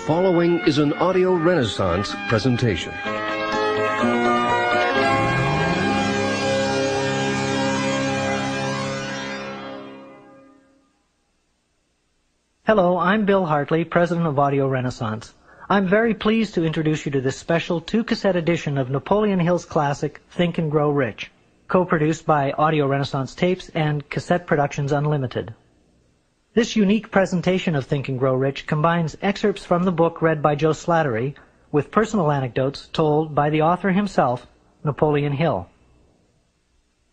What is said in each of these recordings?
following is an Audio Renaissance presentation. Hello, I'm Bill Hartley, president of Audio Renaissance. I'm very pleased to introduce you to this special 2-cassette edition of Napoleon Hill's classic, Think and Grow Rich, co-produced by Audio Renaissance Tapes and Cassette Productions Unlimited. This unique presentation of Think and Grow Rich combines excerpts from the book read by Joe Slattery with personal anecdotes told by the author himself, Napoleon Hill.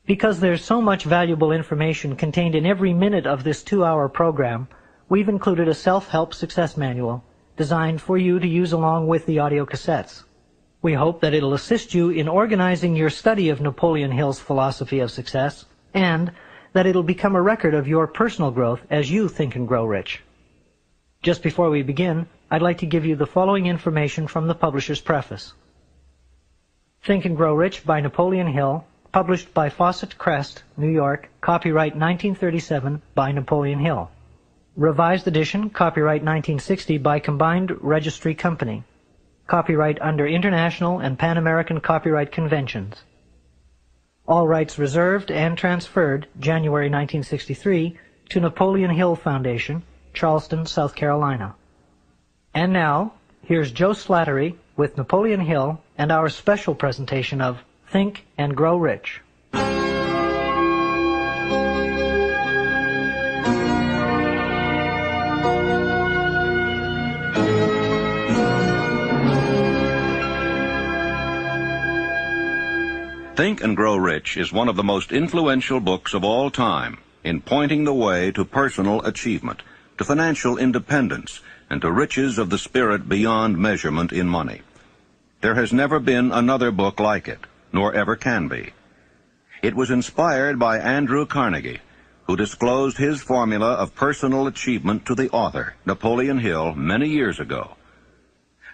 Because there's so much valuable information contained in every minute of this 2-hour program, we've included a self-help success manual designed for you to use along with the audio cassettes. We hope that it'll assist you in organizing your study of Napoleon Hill's philosophy of success, and that it'll become a record of your personal growth as you think and grow rich. Just before we begin, I'd like to give you the following information from the publisher's preface. Think and Grow Rich by Napoleon Hill, published by Fawcett Crest, New York, copyright 1937 by Napoleon Hill. Revised edition, copyright 1960 by Combined Registry Company. Copyright under International and Pan American Copyright Conventions. All rights reserved and transferred, January 1963, to Napoleon Hill Foundation, Charleston, South Carolina. And now, here's Joe Slattery with Napoleon Hill and our special presentation of Think and Grow Rich. Think and Grow Rich is one of the most influential books of all time in pointing the way to personal achievement, to financial independence, and to riches of the spirit beyond measurement in money. There has never been another book like it, nor ever can be. It was inspired by Andrew Carnegie, who disclosed his formula of personal achievement to the author, Napoleon Hill, many years ago.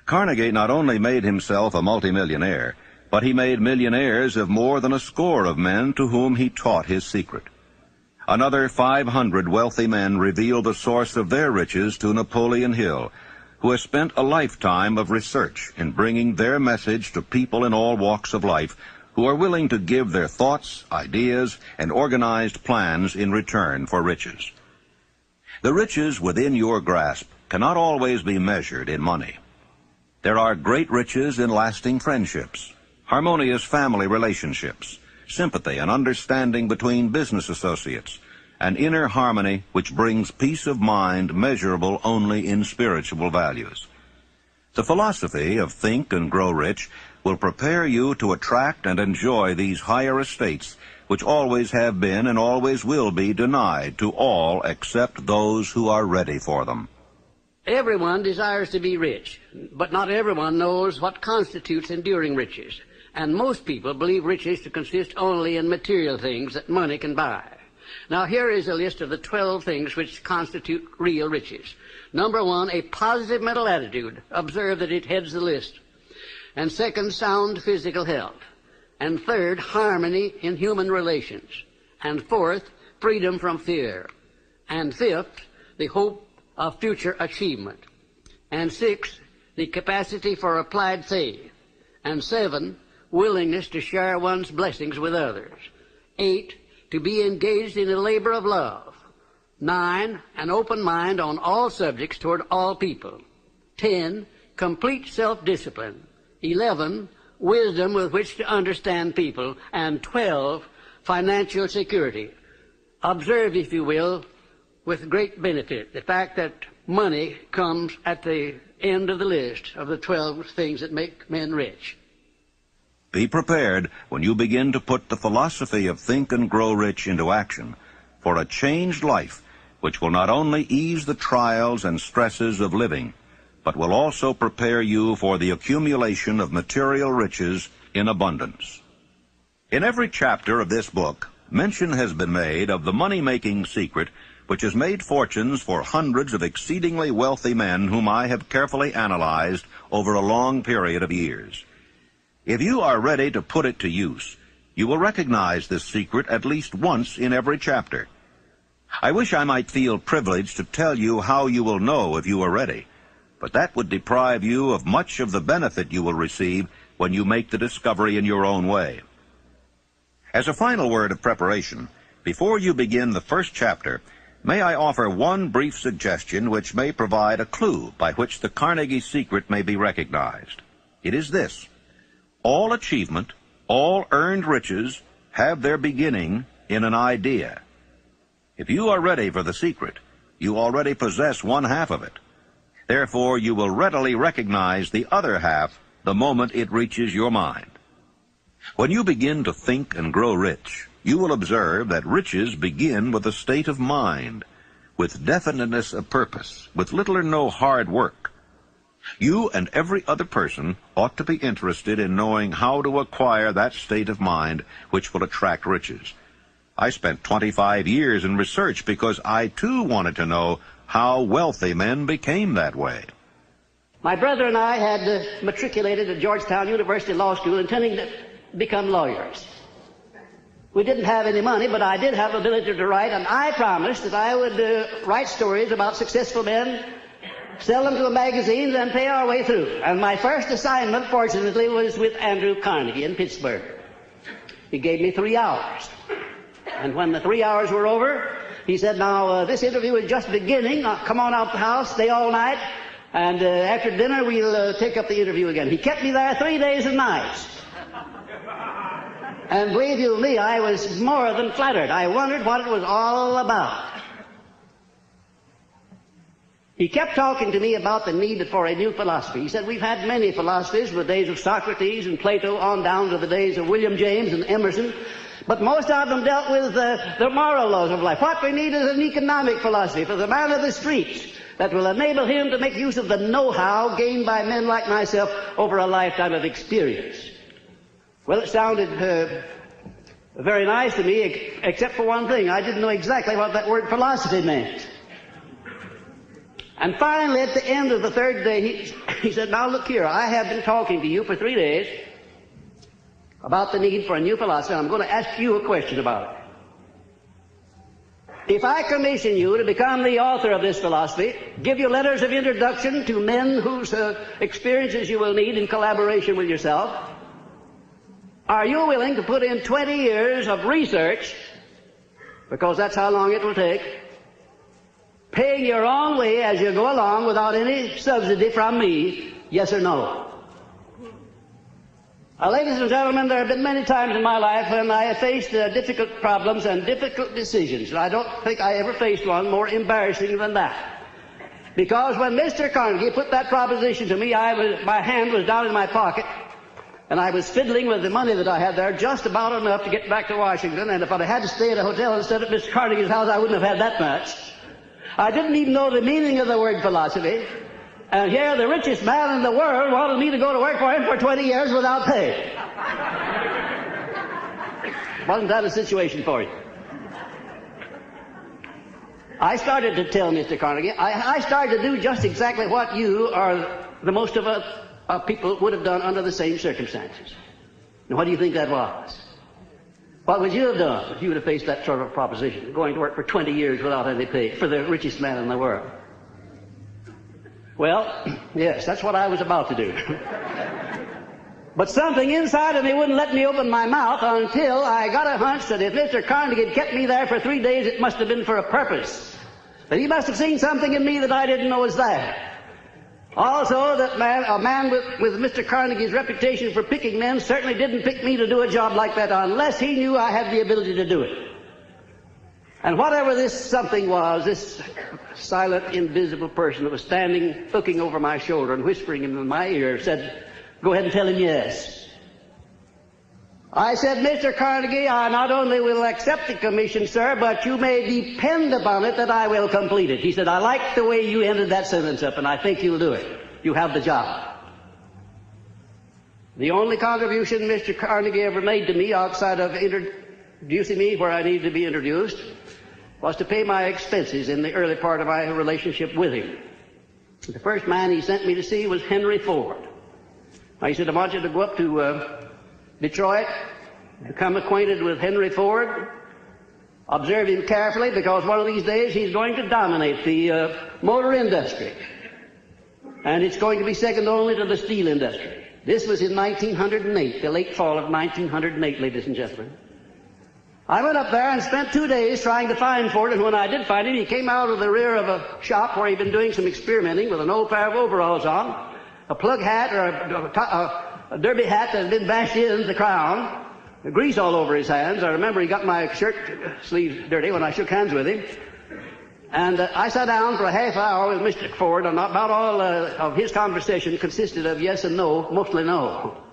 Carnegie not only made himself a multimillionaire, but he made millionaires of more than a score of men to whom he taught his secret. Another 500 wealthy men revealed the source of their riches to Napoleon Hill, who has spent a lifetime of research in bringing their message to people in all walks of life who are willing to give their thoughts, ideas, and organized plans in return for riches. The riches within your grasp cannot always be measured in money. There are great riches in lasting friendships, harmonious family relationships, sympathy and understanding between business associates, an inner harmony which brings peace of mind measurable only in spiritual values. The philosophy of Think and Grow Rich will prepare you to attract and enjoy these higher estates which always have been and always will be denied to all except those who are ready for them. Everyone desires to be rich, but not everyone knows what constitutes enduring riches. And most people believe riches to consist only in material things that money can buy. Now here is a list of the 12 things which constitute real riches. Number 1, a positive mental attitude. Observe that it heads the list. And second, sound physical health. And third, harmony in human relations. And fourth, freedom from fear. And fifth, the hope of future achievement. And sixth, the capacity for applied faith. And 7, willingness to share one's blessings with others. 8, to be engaged in a labor of love. 9, an open mind on all subjects toward all people. 10, complete self-discipline. 11, wisdom with which to understand people. And 12, financial security. Observe, if you will, with great benefit, the fact that money comes at the end of the list of the 12 things that make men rich. Be prepared when you begin to put the philosophy of Think and Grow Rich into action for a changed life which will not only ease the trials and stresses of living, but will also prepare you for the accumulation of material riches in abundance. In every chapter of this book, mention has been made of the money-making secret which has made fortunes for hundreds of exceedingly wealthy men whom I have carefully analyzed over a long period of years. If you are ready to put it to use, you will recognize this secret at least once in every chapter. I wish I might feel privileged to tell you how you will know if you are ready, but that would deprive you of much of the benefit you will receive when you make the discovery in your own way. As a final word of preparation, before you begin the first chapter, may I offer one brief suggestion which may provide a clue by which the Carnegie secret may be recognized. It is this: all achievement, all earned riches have their beginning in an idea. If you are ready for the secret, you already possess one half of it. Therefore, you will readily recognize the other half the moment it reaches your mind. When you begin to think and grow rich, you will observe that riches begin with a state of mind, with definiteness of purpose, with little or no hard work. You and every other person ought to be interested in knowing how to acquire that state of mind which will attract riches. I spent 25 years in research because I too wanted to know how wealthy men became that way. My brother and I had matriculated at Georgetown University Law School intending to become lawyers. We didn't have any money, but I did have the ability to write, and I promised that I would write stories about successful men, sell them to the magazines, and pay our way through. And my first assignment, fortunately, was with Andrew Carnegie in Pittsburgh. He gave me 3 hours. And when the 3 hours were over, he said, now, this interview is just beginning. Come on out the house, stay all night, and after dinner we'll take up the interview again. He kept me there 3 days and nights. And believe you me, I was more than flattered. I wondered what it was all about. He kept talking to me about the need for a new philosophy. He said, we've had many philosophies from the days of Socrates and Plato on down to the days of William James and Emerson, but most of them dealt with the moral laws of life. What we need is an economic philosophy for the man of the streets that will enable him to make use of the know-how gained by men like myself over a lifetime of experience. Well, it sounded very nice to me, except for one thing. I didn't know exactly what that word philosophy meant. And finally, at the end of the third day, he said, now look here, I have been talking to you for 3 days about the need for a new philosophy, and I'm going to ask you a question about it. If I commission you to become the author of this philosophy, give you letters of introduction to men whose experiences you will need in collaboration with yourself, are you willing to put in 20 years of research, because that's how long it will take, paying your own way as you go along without any subsidy from me, yes or no? Ladies and gentlemen, there have been many times in my life when I have faced difficult problems and difficult decisions, and I don't think I ever faced one more embarrassing than that. Because when Mr. Carnegie put that proposition to me, my hand was down in my pocket, and I was fiddling with the money that I had there just about enough to get back to Washington, and if I had to stay at a hotel instead of Mr. Carnegie's house, I wouldn't have had that much. I didn't even know the meaning of the word philosophy, and here the richest man in the world wanted me to go to work for him for 20 years without pay. Wasn't that a situation for you? I started to tell Mr. Carnegie, I started to do just exactly what you or the most of us people would have done under the same circumstances. And what do you think that was? What would you have done if you would have faced that sort of proposition, going to work for 20 years without any pay for the richest man in the world? Well, yes, that's what I was about to do. But something inside of me wouldn't let me open my mouth until I got a hunch that if Mr. Carnegie had kept me there for 3 days, it must have been for a purpose. That he must have seen something in me that I didn't know was there. Also, that a man with Mr. Carnegie's reputation for picking men certainly didn't pick me to do a job like that unless he knew I had the ability to do it. And whatever this something was, this silent, invisible person that was standing, looking over my shoulder and whispering in my ear, said, go ahead and tell him yes. I said, Mr. Carnegie, I not only will accept the commission, sir, but you may depend upon it that I will complete it. He said, I like the way you ended that sentence up, and I think you'll do it. You have the job. The only contribution Mr. Carnegie ever made to me outside of introducing me where I needed to be introduced was to pay my expenses in the early part of my relationship with him. The first man he sent me to see was Henry Ford. He said, I want you to go up to Detroit, become acquainted with Henry Ford, observe him carefully, because one of these days he's going to dominate the motor industry. and it's going to be second only to the steel industry. This was in 1908, the late fall of 1908, ladies and gentlemen. I went up there and spent 2 days trying to find Ford, and when I did find him, he came out of the rear of a shop where he'd been doing some experimenting with an old pair of overalls on, a plug hat or a derby hat that had been bashed in the crown, grease all over his hands. I remember he got my shirt sleeves dirty when I shook hands with him. And I sat down for a half hour with Mr. Ford, and about all of his conversation consisted of yes and no, mostly no.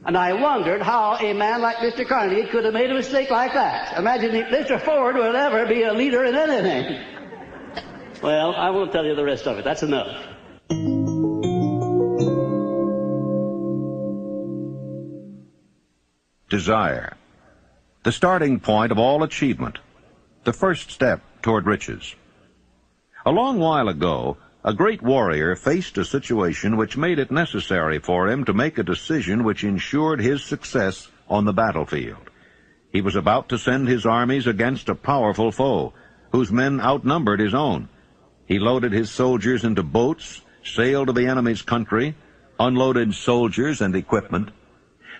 And I wondered how a man like Mr. Carnegie could have made a mistake like that. Imagine if Mr. Ford would ever be a leader in anything. Well, I won't tell you the rest of it. That's enough. Desire. The starting point of all achievement. The first step toward riches. A long while ago, a great warrior faced a situation which made it necessary for him to make a decision which ensured his success on the battlefield. He was about to send his armies against a powerful foe, whose men outnumbered his own. He loaded his soldiers into boats, sailed to the enemy's country, unloaded soldiers and equipment,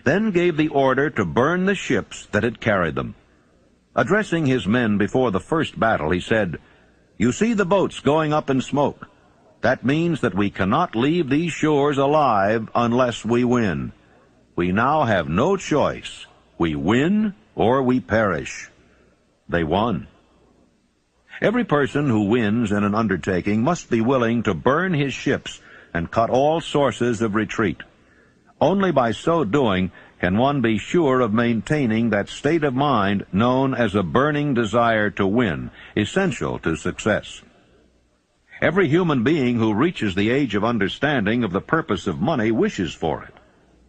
then gave the order to burn the ships that had carried them. Addressing his men before the first battle, he said, "You see the boats going up in smoke. That means that we cannot leave these shores alive unless we win. We now have no choice. We win or we perish." They won. Every person who wins in an undertaking must be willing to burn his ships and cut all sources of retreat. Only by so doing can one be sure of maintaining that state of mind known as a burning desire to win, essential to success. Every human being who reaches the age of understanding of the purpose of money wishes for it.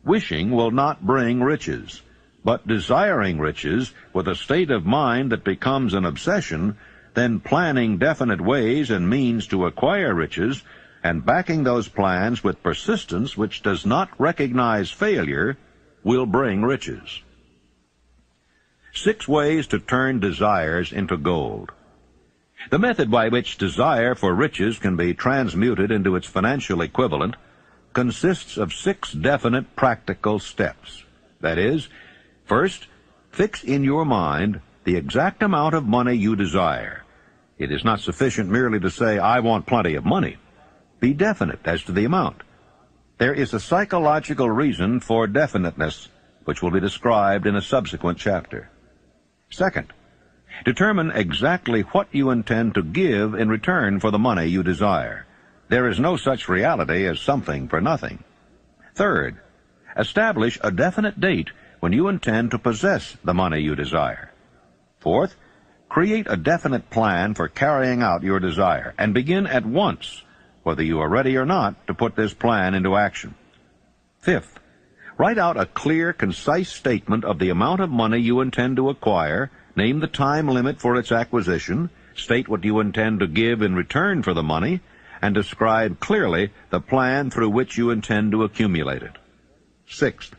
Wishing will not bring riches, but desiring riches with a state of mind that becomes an obsession, then planning definite ways and means to acquire riches, and backing those plans with persistence which does not recognize failure, will bring riches. 6 ways to turn desires into gold. The method by which desire for riches can be transmuted into its financial equivalent consists of 6 definite practical steps. That is, first, fix in your mind the exact amount of money you desire. It is not sufficient merely to say, "I want plenty of money." Be definite as to the amount. There is a psychological reason for definiteness, which will be described in a subsequent chapter. Second, determine exactly what you intend to give in return for the money you desire. There is no such reality as something for nothing. Third, establish a definite date when you intend to possess the money you desire. Fourth, create a definite plan for carrying out your desire, and begin at once, whether you are ready or not, to put this plan into action. Fifth, write out a clear, concise statement of the amount of money you intend to acquire, name the time limit for its acquisition, state what you intend to give in return for the money, and describe clearly the plan through which you intend to accumulate it. Sixth,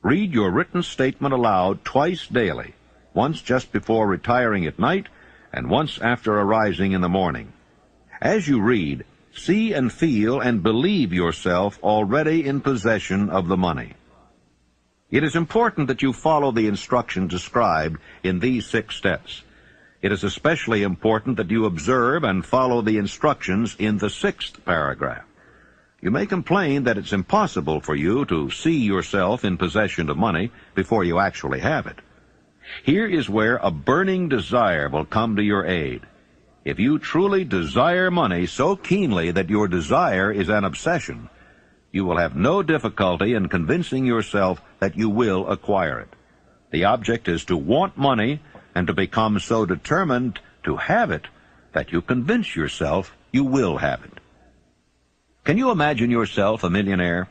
read your written statement aloud twice daily, once just before retiring at night and once after arising in the morning. As you read, see and feel and believe yourself already in possession of the money. It is important that you follow the instructions described in these 6 steps. It is especially important that you observe and follow the instructions in the 6th paragraph. You may complain that it's impossible for you to see yourself in possession of money before you actually have it. Here is where a burning desire will come to your aid. If you truly desire money so keenly that your desire is an obsession, you will have no difficulty in convincing yourself that you will acquire it. The object is to want money and to become so determined to have it that you convince yourself you will have it. Can you imagine yourself a millionaire?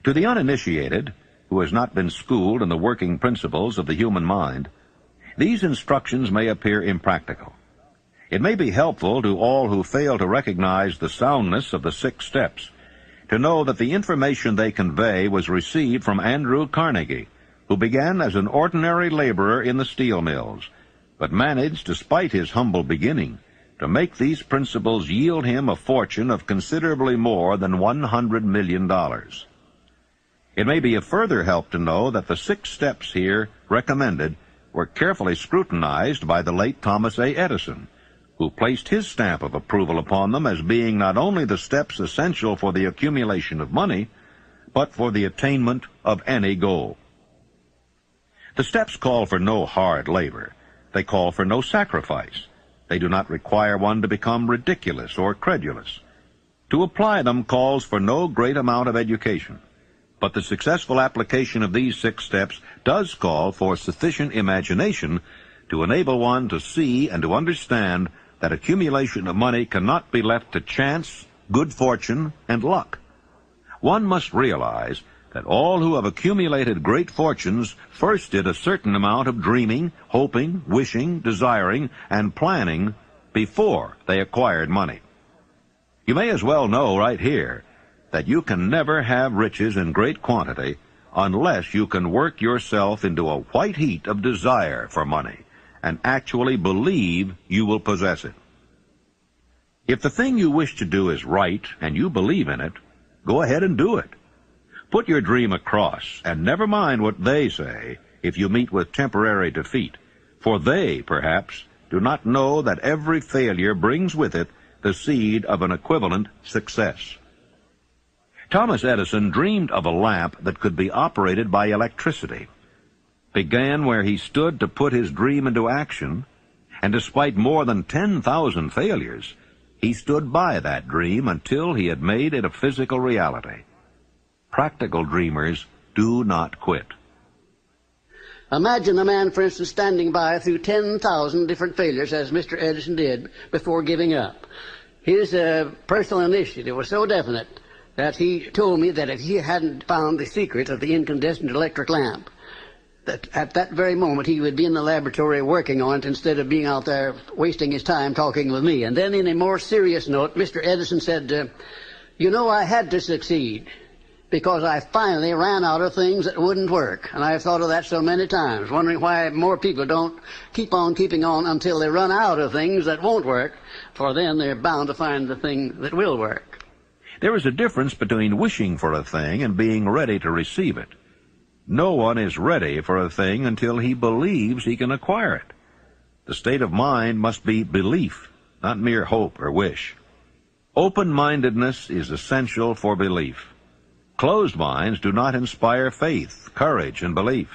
To the uninitiated, who has not been schooled in the working principles of the human mind, these instructions may appear impractical. It may be helpful to all who fail to recognize the soundness of the 6 steps to know that the information they convey was received from Andrew Carnegie, who began as an ordinary laborer in the steel mills, but managed, despite his humble beginning, to make these principles yield him a fortune of considerably more than $100 million. It may be a further help to know that the 6 steps here recommended were carefully scrutinized by the late Thomas A. Edison, who placed his stamp of approval upon them as being not only the steps essential for the accumulation of money, but for the attainment of any goal. The steps call for no hard labor. They call for no sacrifice. They do not require one to become ridiculous or credulous. To apply them calls for no great amount of education. But the successful application of these 6 steps does call for sufficient imagination to enable one to see and to understand that accumulation of money cannot be left to chance, good fortune, and luck. One must realize that all who have accumulated great fortunes first did a certain amount of dreaming, hoping, wishing, desiring, and planning before they acquired money. You may as well know right here that you can never have riches in great quantity unless you can work yourself into a white heat of desire for money and actually believe you will possess it. If the thing you wish to do is right and you believe in it, go ahead and do it. Put your dream across, and never mind what they say if you meet with temporary defeat, for they, perhaps, do not know that every failure brings with it the seed of an equivalent success. Thomas Edison dreamed of a lamp that could be operated by electricity, began where he stood to put his dream into action, and despite more than 10,000 failures, he stood by that dream until he had made it a physical reality. Practical dreamers do not quit. Imagine a man, for instance, standing by through 10,000 different failures, as Mr. Edison did, before giving up. His personal initiative was so definite that he told me that if he hadn't found the secret of the incandescent electric lamp, that at that very moment he would be in the laboratory working on it instead of being out there wasting his time talking with me. And then in a more serious note, Mr. Edison said, you know, I had to succeed because I finally ran out of things that wouldn't work. And I've thought of that so many times, wondering why more people don't keep on keeping on until they run out of things that won't work, for then they're bound to find the thing that will work. There is a difference between wishing for a thing and being ready to receive it. No one is ready for a thing until he believes he can acquire it. The state of mind must be belief, not mere hope or wish. Open-mindedness is essential for belief. Closed minds do not inspire faith, courage, and belief.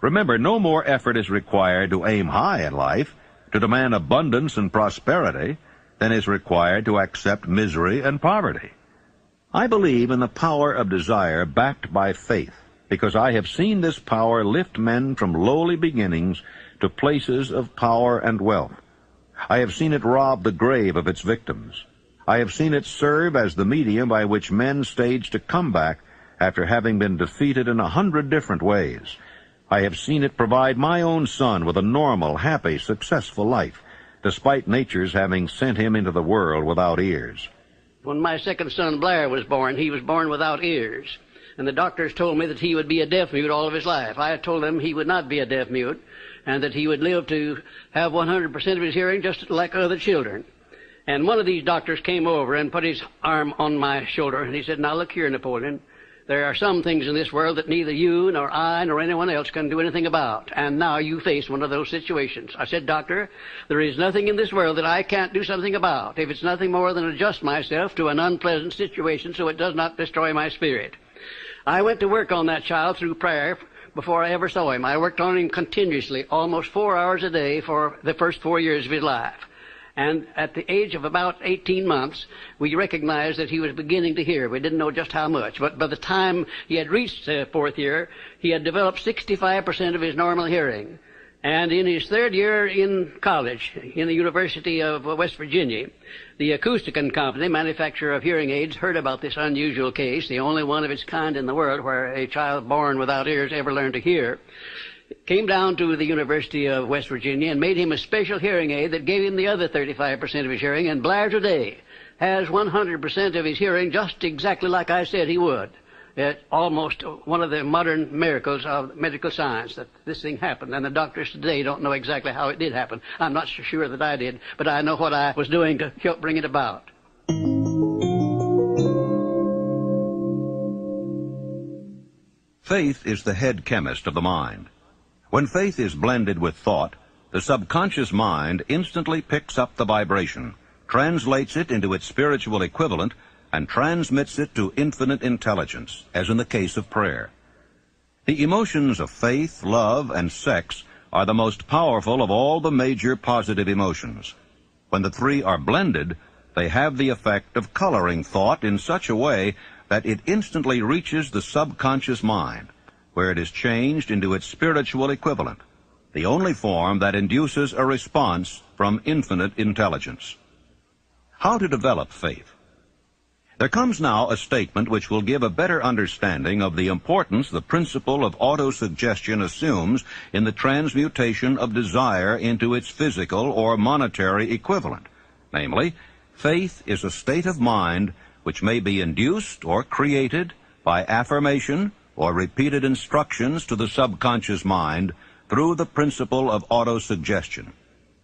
Remember, no more effort is required to aim high in life, to demand abundance and prosperity, than is required to accept misery and poverty. I believe in the power of desire backed by faith, because I have seen this power lift men from lowly beginnings to places of power and wealth. I have seen it rob the grave of its victims. I have seen it serve as the medium by which men stage a comeback after having been defeated in 100 different ways. I have seen it provide my own son with a normal, happy, successful life, despite nature's having sent him into the world without ears. When my second son, Blair, was born, he was born without ears. And the doctors told me that he would be a deaf mute all of his life. I told them he would not be a deaf mute, and that he would live to have 100% of his hearing just like other children. And one of these doctors came over and put his arm on my shoulder, and he said, now look here, Napoleon, there are some things in this world that neither you nor I nor anyone else can do anything about, and now you face one of those situations. I said, Doctor, there is nothing in this world that I can't do something about, if it's nothing more than adjust myself to an unpleasant situation so it does not destroy my spirit. I went to work on that child through prayer before I ever saw him. I worked on him continuously, almost 4 hours a day for the first 4 years of his life. And at the age of about 18 months, we recognized that he was beginning to hear. We didn't know just how much. But by the time he had reached the 4th year, he had developed 65% of his normal hearing. And in his 3rd year in college, in the University of West Virginia, the Acousticon Company, manufacturer of hearing aids, heard about this unusual case, the only one of its kind in the world where a child born without ears ever learned to hear. Came down to the University of West Virginia and made him a special hearing aid that gave him the other 35% of his hearing, and Blair today has 100% of his hearing just exactly like I said he would. It's almost one of the modern miracles of medical science that this thing happened, and the doctors today don't know exactly how it did happen. I'm not so sure that I did, but I know what I was doing to help bring it about. Faith is the head chemist of the mind. When faith is blended with thought, the subconscious mind instantly picks up the vibration, translates it into its spiritual equivalent, and transmits it to infinite intelligence, as in the case of prayer. The emotions of faith, love, and sex are the most powerful of all the major positive emotions. When the three are blended, they have the effect of coloring thought in such a way that it instantly reaches the subconscious mind, where it is changed into its spiritual equivalent, the only form that induces a response from infinite intelligence. How to develop faith? There comes now a statement which will give a better understanding of the importance the principle of autosuggestion assumes in the transmutation of desire into its physical or monetary equivalent. Namely, faith is a state of mind which may be induced or created by affirmation or repeated instructions to the subconscious mind through the principle of autosuggestion.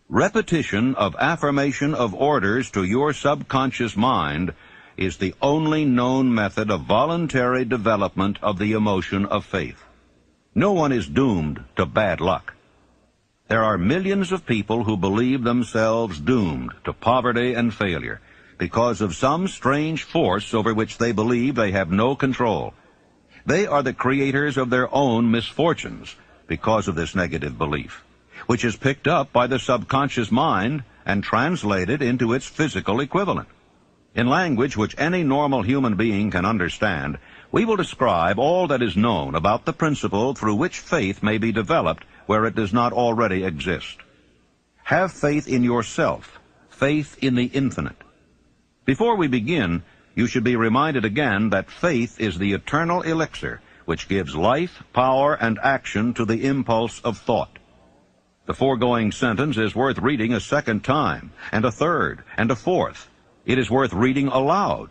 Repetition of affirmation of orders to your subconscious mind is the only known method of voluntary development of the emotion of faith. No one is doomed to bad luck. There are millions of people who believe themselves doomed to poverty and failure because of some strange force over which they believe they have no control. They are the creators of their own misfortunes because of this negative belief, which is picked up by the subconscious mind and translated into its physical equivalent. In language which any normal human being can understand, we will describe all that is known about the principle through which faith may be developed where it does not already exist. Have faith in yourself, faith in the infinite. Before we begin, you should be reminded again that faith is the eternal elixir which gives life, power, and action to the impulse of thought. The foregoing sentence is worth reading a second time, and a third, and a fourth. It is worth reading aloud.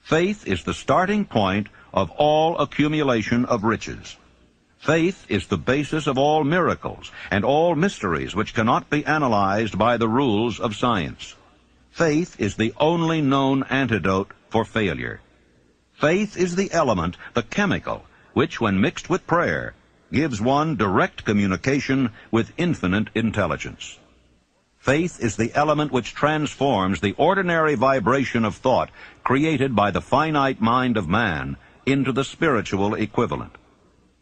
Faith is the starting point of all accumulation of riches. Faith is the basis of all miracles and all mysteries which cannot be analyzed by the rules of science. Faith is the only known antidote for failure. Faith is the element, the chemical, which, when mixed with prayer, gives one direct communication with infinite intelligence. Faith is the element which transforms the ordinary vibration of thought created by the finite mind of man into the spiritual equivalent.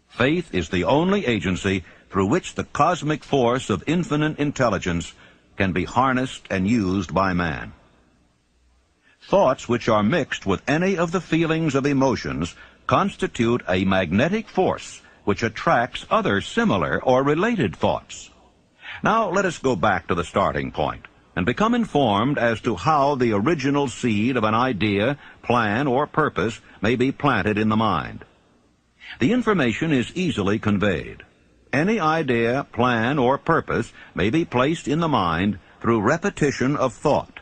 Faith is the only agency through which the cosmic force of infinite intelligence can be harnessed and used by man. Thoughts which are mixed with any of the feelings of emotions constitute a magnetic force which attracts other similar or related thoughts. Now let us go back to the starting point and become informed as to how the original seed of an idea, plan, or purpose may be planted in the mind. The information is easily conveyed. Any idea, plan, or purpose may be placed in the mind through repetition of thought.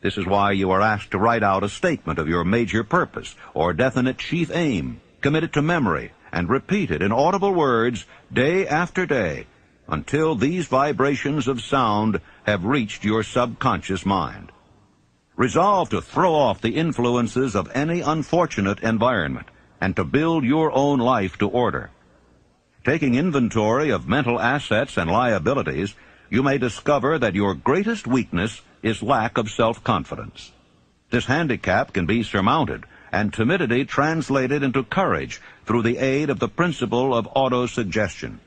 This is why you are asked to write out a statement of your major purpose or definite chief aim, commit it to memory, and repeat it in audible words day after day, until these vibrations of sound have reached your subconscious mind. Resolve to throw off the influences of any unfortunate environment and to build your own life to order. Taking inventory of mental assets and liabilities, you may discover that your greatest weakness is lack of self-confidence. This handicap can be surmounted and timidity translated into courage through the aid of the principle of autosuggestion.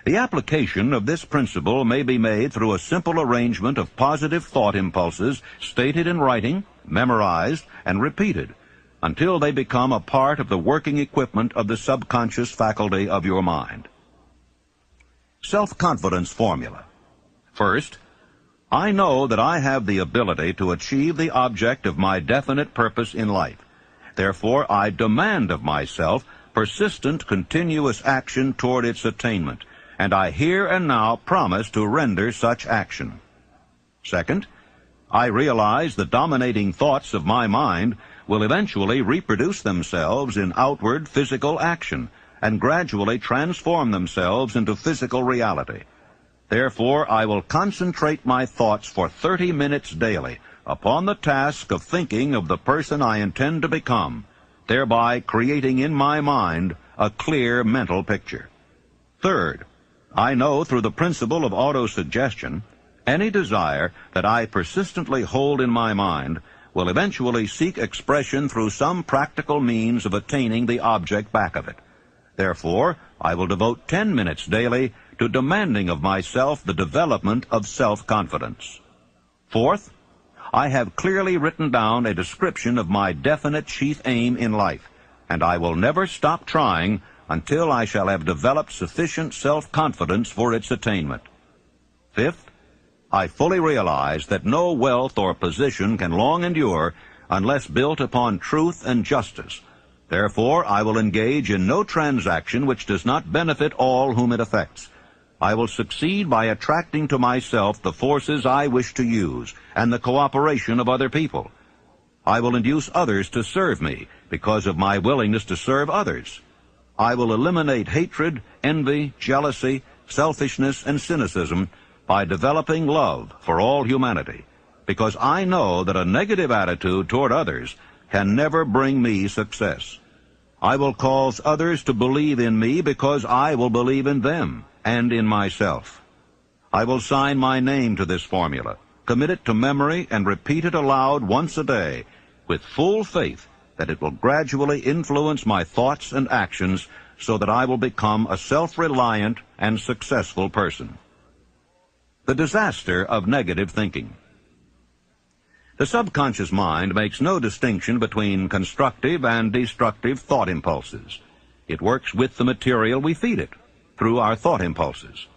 The application of this principle may be made through a simple arrangement of positive thought impulses stated in writing, memorized, and repeated until they become a part of the working equipment of the subconscious faculty of your mind. Self-confidence formula. First, I know that I have the ability to achieve the object of my definite purpose in life. Therefore, I demand of myself persistent, continuous action toward its attainment, and I here and now promise to render such action. Second, I realize the dominating thoughts of my mind will eventually reproduce themselves in outward physical action and gradually transform themselves into physical reality. Therefore, I will concentrate my thoughts for 30 minutes daily upon the task of thinking of the person I intend to become, thereby creating in my mind a clear mental picture. Third, I know through the principle of autosuggestion, any desire that I persistently hold in my mind will eventually seek expression through some practical means of attaining the object back of it. Therefore, I will devote 10 minutes daily to demanding of myself the development of self-confidence. Fourth, I have clearly written down a description of my definite chief aim in life, and I will never stop trying until I shall have developed sufficient self-confidence for its attainment. Fifth, I fully realize that no wealth or position can long endure unless built upon truth and justice. Therefore, I will engage in no transaction which does not benefit all whom it affects. I will succeed by attracting to myself the forces I wish to use and the cooperation of other people. I will induce others to serve me because of my willingness to serve others. I will eliminate hatred, envy, jealousy, selfishness, and cynicism by developing love for all humanity, because I know that a negative attitude toward others can never bring me success. I will cause others to believe in me because I will believe in them and in myself. I will sign my name to this formula, commit it to memory, and repeat it aloud once a day, with full faith that it will gradually influence my thoughts and actions so that I will become a self-reliant and successful person. The disaster of negative thinking. The subconscious mind makes no distinction between constructive and destructive thought impulses. It works with the material we feed it, through our thought impulses.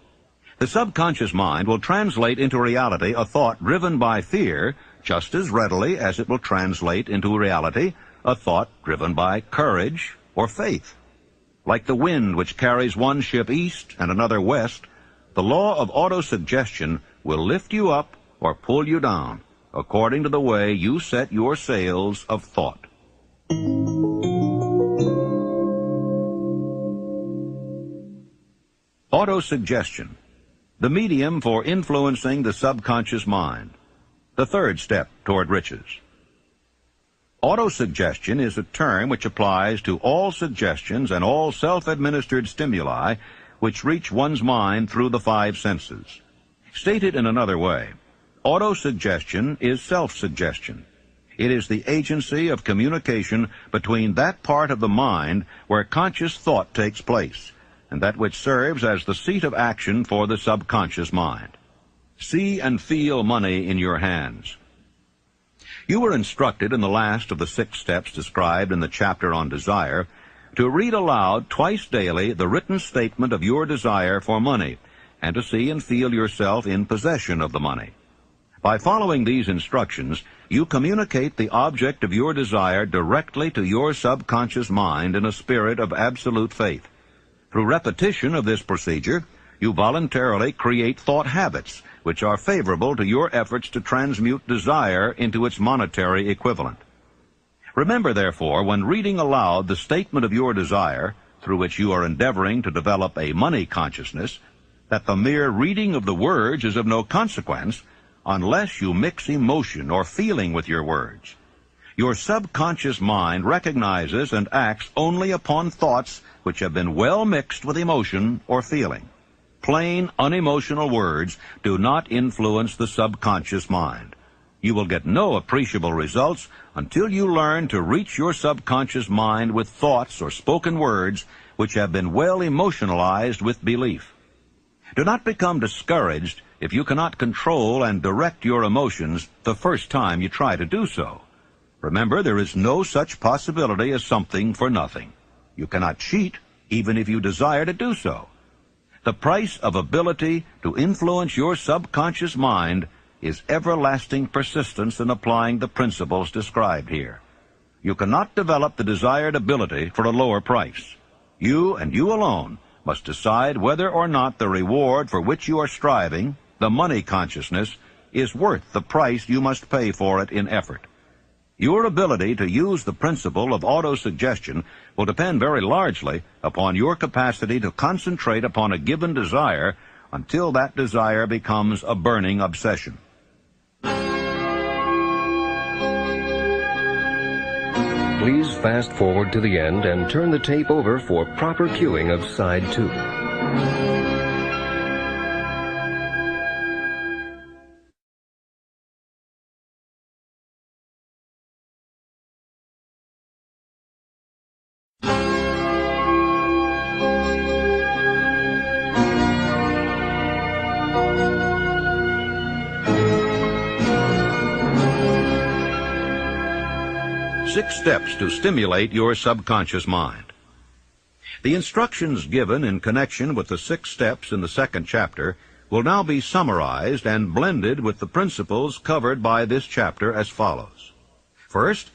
The subconscious mind will translate into reality a thought driven by fear just as readily as it will translate into reality a thought driven by courage or faith. Like the wind which carries one ship east and another west, the law of autosuggestion will lift you up or pull you down according to the way you set your sails of thought. Autosuggestion, the medium for influencing the subconscious mind, the third step toward riches. Autosuggestion is a term which applies to all suggestions and all self-administered stimuli which reach one's mind through the five senses. Stated in another way, autosuggestion is self-suggestion. It is the agency of communication between that part of the mind where conscious thought takes place, and that which serves as the seat of action for the subconscious mind. See and feel money in your hands. You were instructed in the last of the 6 steps described in the chapter on desire to read aloud twice daily the written statement of your desire for money, and to see and feel yourself in possession of the money. By following these instructions, you communicate the object of your desire directly to your subconscious mind in a spirit of absolute faith. Through repetition of this procedure, you voluntarily create thought habits which are favorable to your efforts to transmute desire into its monetary equivalent. Remember, therefore, when reading aloud the statement of your desire, through which you are endeavoring to develop a money consciousness, that the mere reading of the words is of no consequence unless you mix emotion or feeling with your words. Your subconscious mind recognizes and acts only upon thoughts which have been well mixed with emotion or feeling. Plain, unemotional words do not influence the subconscious mind. You will get no appreciable results until you learn to reach your subconscious mind with thoughts or spoken words which have been well emotionalized with belief. Do not become discouraged if you cannot control and direct your emotions the first time you try to do so. Remember, there is no such possibility as something for nothing. You cannot cheat, even if you desire to do so. The price of ability to influence your subconscious mind is everlasting persistence in applying the principles described here. You cannot develop the desired ability for a lower price. You and you alone must decide whether or not the reward for which you are striving, the money consciousness, is worth the price you must pay for it in effort. Your ability to use the principle of autosuggestion will depend very largely upon your capacity to concentrate upon a given desire until that desire becomes a burning obsession. Please fast forward to the end and turn the tape over for proper cueing of side 2. Six steps to stimulate your subconscious mind. The instructions given in connection with the 6 steps in the 2nd chapter will now be summarized and blended with the principles covered by this chapter as follows. First,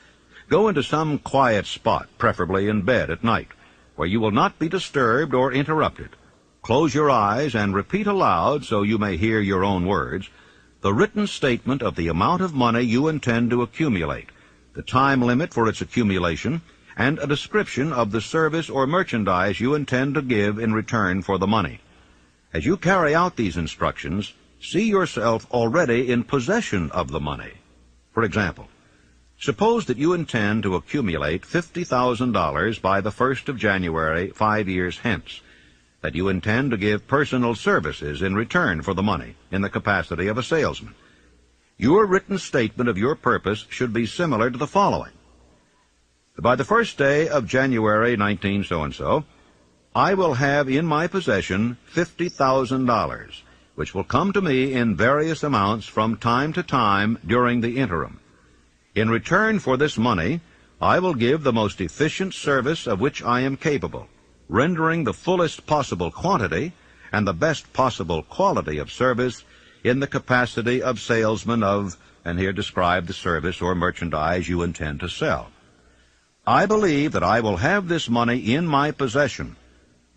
go into some quiet spot, preferably in bed at night, where you will not be disturbed or interrupted. Close your eyes and repeat aloud, so you may hear your own words, the written statement of the amount of money you intend to accumulate, the time limit for its accumulation, and a description of the service or merchandise you intend to give in return for the money. As you carry out these instructions, see yourself already in possession of the money. For example, suppose that you intend to accumulate $50,000 by the 1st of January 5 years hence, that you intend to give personal services in return for the money in the capacity of a salesman. Your written statement of your purpose should be similar to the following. By the 1st day of January 19 so-and-so, I will have in my possession $50,000, which will come to me in various amounts from time to time during the interim. In return for this money, I will give the most efficient service of which I am capable, rendering the fullest possible quantity and the best possible quality of service in the capacity of salesman of, and here describe the service or merchandise you intend to sell. I believe that I will have this money in my possession.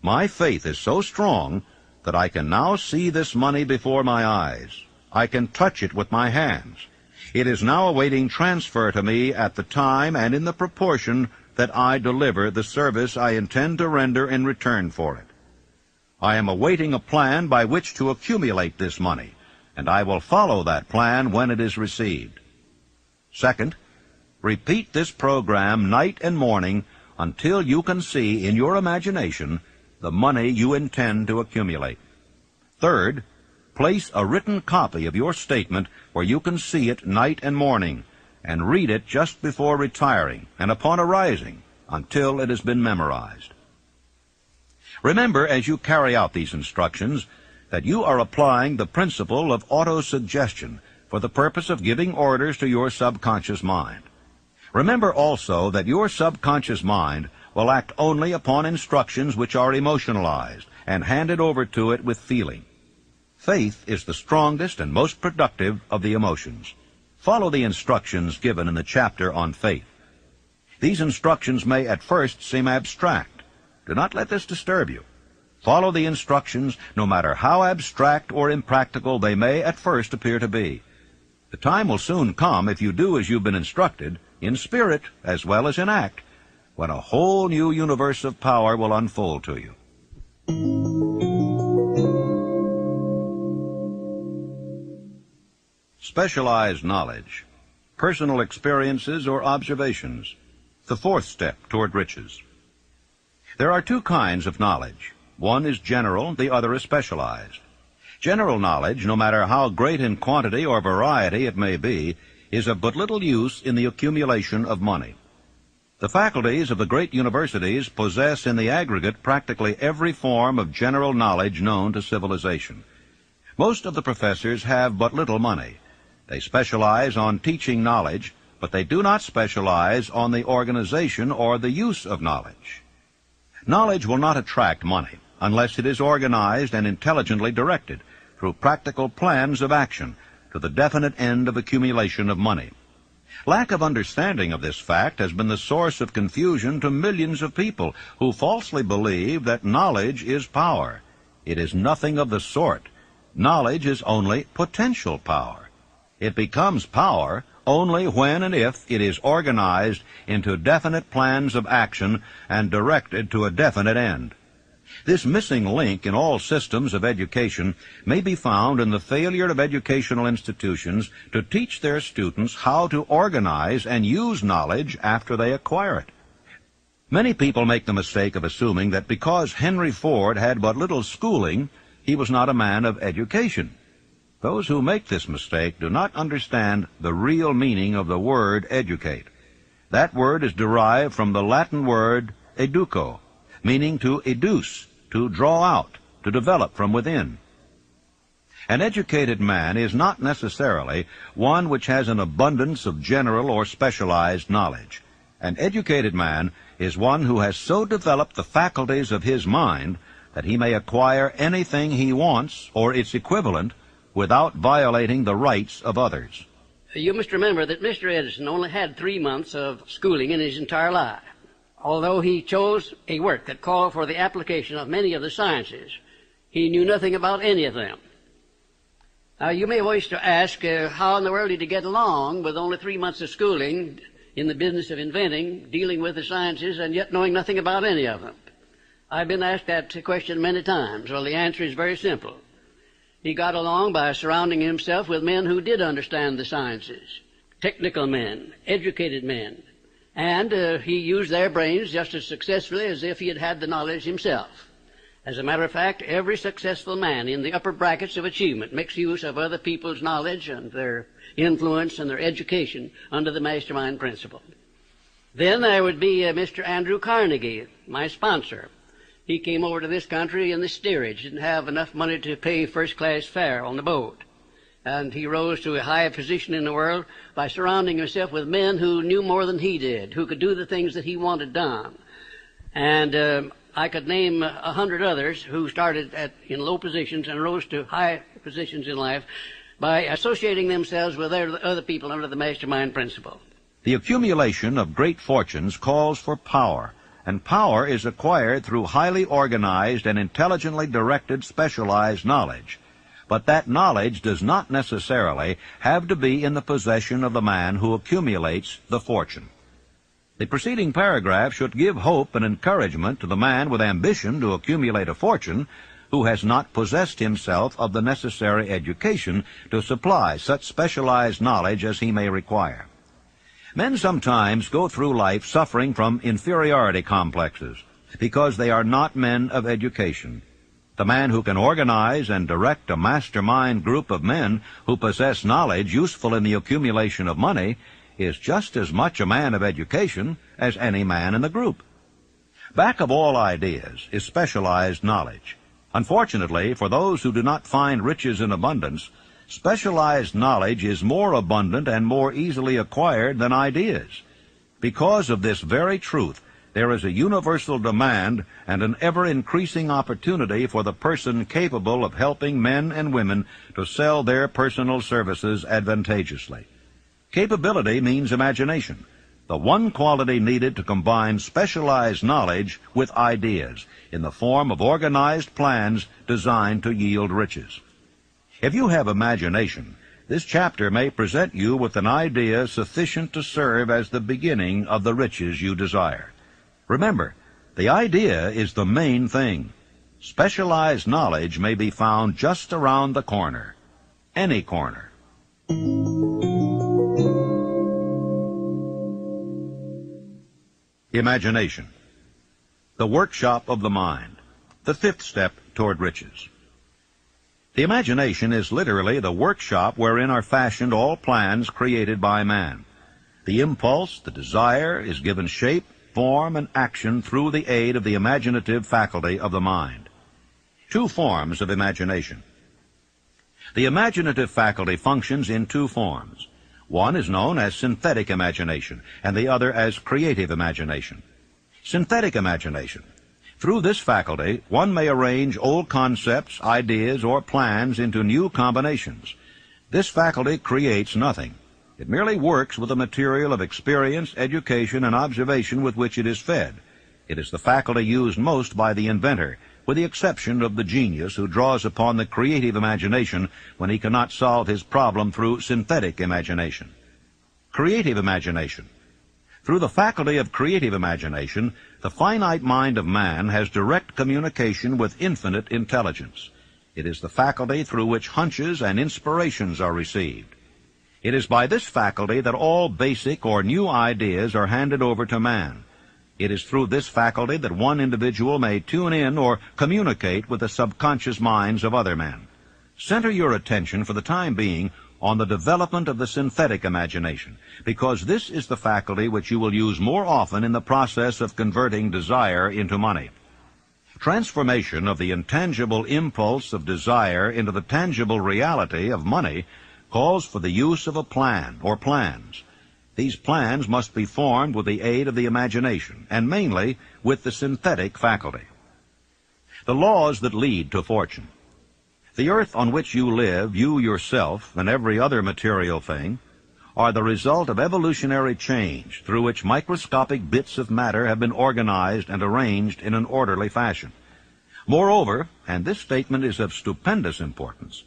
My faith is so strong that I can now see this money before my eyes. I can touch it with my hands. It is now awaiting transfer to me at the time and in the proportion that I deliver the service I intend to render in return for it. I am awaiting a plan by which to accumulate this money, and I will follow that plan when it is received. Second, repeat this program night and morning until you can see in your imagination the money you intend to accumulate. Third, place a written copy of your statement where you can see it night and morning, and read it just before retiring and upon arising until it has been memorized. Remember, as you carry out these instructions, that you are applying the principle of autosuggestion for the purpose of giving orders to your subconscious mind. Remember also that your subconscious mind will act only upon instructions which are emotionalized and handed over to it with feeling. Faith is the strongest and most productive of the emotions. Follow the instructions given in the chapter on faith. These instructions may at first seem abstract. Do not let this disturb you. Follow the instructions, no matter how abstract or impractical they may at first appear to be. The time will soon come, if you do as you've been instructed, in spirit as well as in act, when a whole new universe of power will unfold to you. Specialized knowledge, personal experiences or observations, the 4th step toward riches. There are 2 kinds of knowledge. One is general, the other is specialized. General knowledge, no matter how great in quantity or variety it may be, is of but little use in the accumulation of money. The faculties of the great universities possess in the aggregate practically every form of general knowledge known to civilization. Most of the professors have but little money. They specialize on teaching knowledge, but they do not specialize on the organization or the use of knowledge. Knowledge will not attract money unless it is organized and intelligently directed through practical plans of action to the definite end of accumulation of money. Lack of understanding of this fact has been the source of confusion to millions of people who falsely believe that knowledge is power. It is nothing of the sort. Knowledge is only potential power. It becomes power only when and if it is organized into definite plans of action and directed to a definite end. This missing link in all systems of education may be found in the failure of educational institutions to teach their students how to organize and use knowledge after they acquire it. Many people make the mistake of assuming that because Henry Ford had but little schooling, he was not a man of education. Those who make this mistake do not understand the real meaning of the word educate. That word is derived from the Latin word educo, meaning to educe, to draw out, to develop from within. An educated man is not necessarily one which has an abundance of general or specialized knowledge. An educated man is one who has so developed the faculties of his mind that he may acquire anything he wants or its equivalent without violating the rights of others. You must remember that Mr. Edison only had 3 months of schooling in his entire life. Although he chose a work that called for the application of many of the sciences, he knew nothing about any of them. Now, you may wish to ask how in the world did he get along with only 3 months of schooling in the business of inventing, dealing with the sciences, and yet knowing nothing about any of them? I've been asked that question many times. Well, the answer is very simple. He got along by surrounding himself with men who did understand the sciences, technical men, educated men, and he used their brains just as successfully as if he had had the knowledge himself. As a matter of fact, every successful man in the upper brackets of achievement makes use of other people's knowledge and their influence and their education under the mastermind principle. Then there would be Mr. Andrew Carnegie, my sponsor. He came over to this country in the steerage, didn't have enough money to pay first-class fare on the boat. And he rose to a high position in the world by surrounding himself with men who knew more than he did, who could do the things that he wanted done. And I could name 100 others who started in low positions and rose to high positions in life by associating themselves with other people under the mastermind principle. The accumulation of great fortunes calls for power, and power is acquired through highly organized and intelligently directed specialized knowledge. But that knowledge does not necessarily have to be in the possession of the man who accumulates the fortune. The preceding paragraph should give hope and encouragement to the man with ambition to accumulate a fortune who has not possessed himself of the necessary education to supply such specialized knowledge as he may require. Men sometimes go through life suffering from inferiority complexes because they are not men of education. The man who can organize and direct a mastermind group of men who possess knowledge useful in the accumulation of money is just as much a man of education as any man in the group. Back of all ideas is specialized knowledge. Unfortunately, for those who do not find riches in abundance, specialized knowledge is more abundant and more easily acquired than ideas. Because of this very truth, there is a universal demand and an ever-increasing opportunity for the person capable of helping men and women to sell their personal services advantageously. Capability means imagination, the one quality needed to combine specialized knowledge with ideas in the form of organized plans designed to yield riches. If you have imagination, this chapter may present you with an idea sufficient to serve as the beginning of the riches you desire. Remember, the idea is the main thing. Specialized knowledge may be found just around the corner. Any corner. Imagination. The workshop of the mind. The fifth step toward riches. The imagination is literally the workshop wherein are fashioned all plans created by man. The impulse, the desire, is given shape, form, and action through the aid of the imaginative faculty of the mind. Two forms of imagination. The imaginative faculty functions in two forms. One is known as synthetic imagination, and the other as creative imagination. Synthetic imagination. Through this faculty, one may arrange old concepts, ideas, or plans into new combinations. This faculty creates nothing. It merely works with the material of experience, education, and observation with which it is fed. It is the faculty used most by the inventor, with the exception of the genius who draws upon the creative imagination when he cannot solve his problem through synthetic imagination. Creative imagination. Through the faculty of creative imagination, the finite mind of man has direct communication with infinite intelligence. It is the faculty through which hunches and inspirations are received. It is by this faculty that all basic or new ideas are handed over to man. It is through this faculty that one individual may tune in or communicate with the subconscious minds of other men. Center your attention for the time being on the development of the synthetic imagination, because this is the faculty which you will use more often in the process of converting desire into money. Transformation of the intangible impulse of desire into the tangible reality of money calls for the use of a plan or plans. These plans must be formed with the aid of the imagination, and mainly with the synthetic faculty. The laws that lead to fortune. The earth on which you live, you yourself, and every other material thing, are the result of evolutionary change through which microscopic bits of matter have been organized and arranged in an orderly fashion. Moreover, and this statement is of stupendous importance,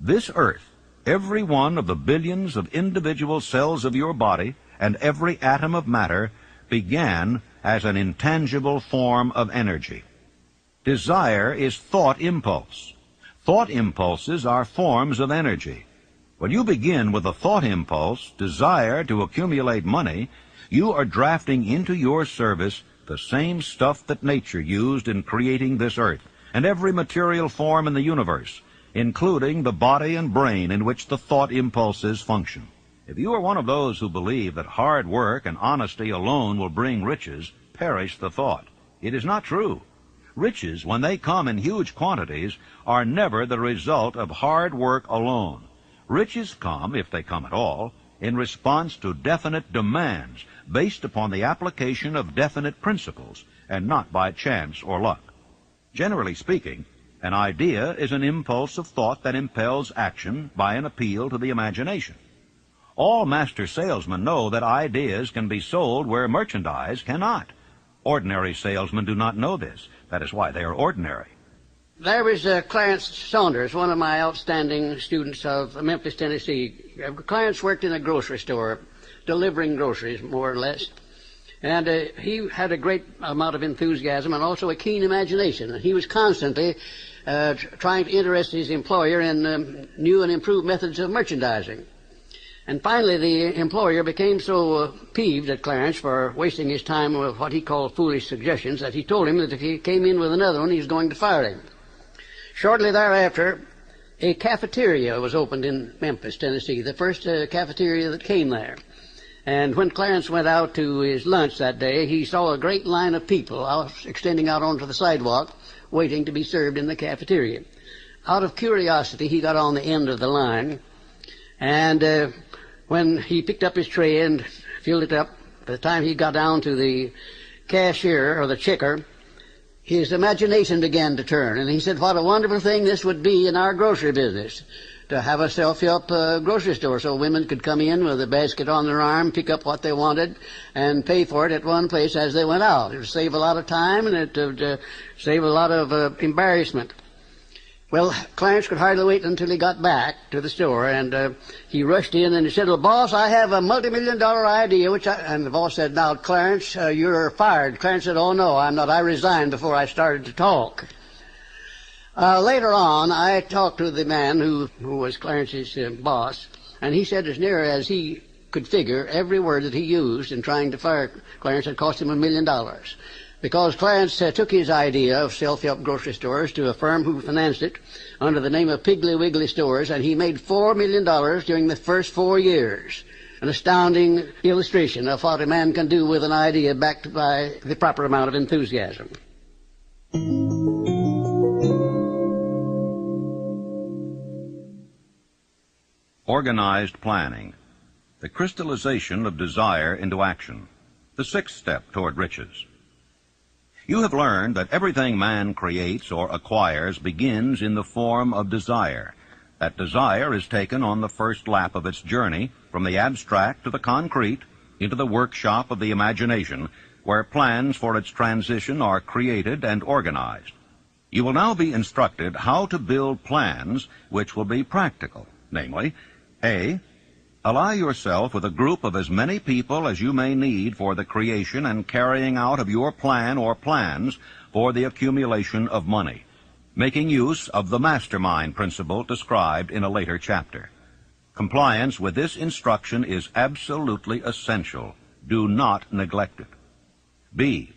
this earth, every one of the billions of individual cells of your body, and every atom of matter, began as an intangible form of energy. Desire is thought impulse. Thought impulses are forms of energy. When you begin with a thought impulse, desire to accumulate money, you are drafting into your service the same stuff that nature used in creating this earth and every material form in the universe, including the body and brain in which the thought impulses function. If you are one of those who believe that hard work and honesty alone will bring riches, perish the thought. It is not true. Riches, when they come in huge quantities, are never the result of hard work alone. Riches come, if they come at all, in response to definite demands based upon the application of definite principles, and not by chance or luck. Generally speaking, an idea is an impulse of thought that impels action by an appeal to the imagination. All master salesmen know that ideas can be sold where merchandise cannot. Ordinary salesmen do not know this. That is why they are ordinary. There was Clarence Saunders, one of my outstanding students of Memphis, Tennessee. Clarence worked in a grocery store, delivering groceries, more or less. And he had a great amount of enthusiasm and also a keen imagination. And he was constantly trying to interest his employer in new and improved methods of merchandising. And finally, the employer became so peeved at Clarence for wasting his time with what he called foolish suggestions that he told him that if he came in with another one, he was going to fire him. Shortly thereafter, a cafeteria was opened in Memphis, Tennessee, the first cafeteria that came there. And when Clarence went out to his lunch that day, he saw a great line of people extending out onto the sidewalk, waiting to be served in the cafeteria. Out of curiosity, he got on the end of the line, and when he picked up his tray and filled it up, by the time he got down to the cashier or the checker, his imagination began to turn, and he said, what a wonderful thing this would be in our grocery business, to have a self-help grocery store so women could come in with a basket on their arm, pick up what they wanted, and pay for it at one place as they went out. It would save a lot of time, and it would save a lot of embarrassment. Well, Clarence could hardly wait until he got back to the store, and he rushed in and he said, well, boss, I have a multi-million-dollar idea, and the boss said, now, Clarence, you're fired. Clarence said, oh, no, I'm not. I resigned before I started to talk. Later on, I talked to the man who was Clarence's boss, and he said as near as he could figure, every word that he used in trying to fire Clarence had cost him $1 million. Because Clarence took his idea of self-help grocery stores to a firm who financed it under the name of Piggly Wiggly Stores, and he made $4 million during the first 4 years. An astounding illustration of what a man can do with an idea backed by the proper amount of enthusiasm. Organized planning. The crystallization of desire into action. The sixth step toward riches. You have learned that everything man creates or acquires begins in the form of desire. That desire is taken on the first lap of its journey from the abstract to the concrete into the workshop of the imagination, where plans for its transition are created and organized. You will now be instructed how to build plans which will be practical, namely, A, Ally yourself with a group of as many people as you may need for the creation and carrying out of your plan or plans for the accumulation of money, making use of the mastermind principle described in a later chapter. Compliance with this instruction is absolutely essential. Do not neglect it. B.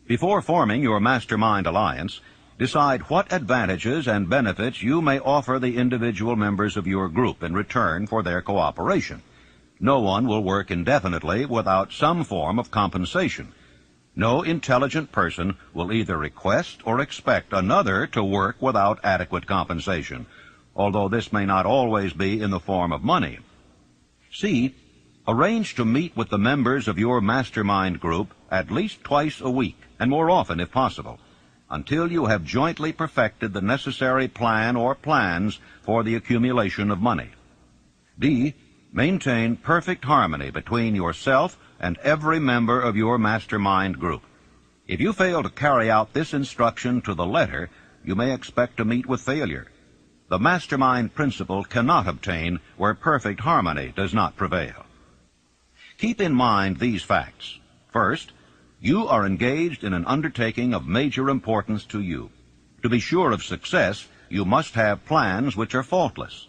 Before forming your mastermind alliance, decide what advantages and benefits you may offer the individual members of your group in return for their cooperation. No one will work indefinitely without some form of compensation. No intelligent person will either request or expect another to work without adequate compensation, although this may not always be in the form of money. C. Arrange to meet with the members of your mastermind group at least twice a week, and more often if possible, until you have jointly perfected the necessary plan or plans for the accumulation of money. D. Maintain perfect harmony between yourself and every member of your mastermind group. If you fail to carry out this instruction to the letter, you may expect to meet with failure. The mastermind principle cannot obtain where perfect harmony does not prevail. Keep in mind these facts. First, you are engaged in an undertaking of major importance to you. To be sure of success, you must have plans which are faultless.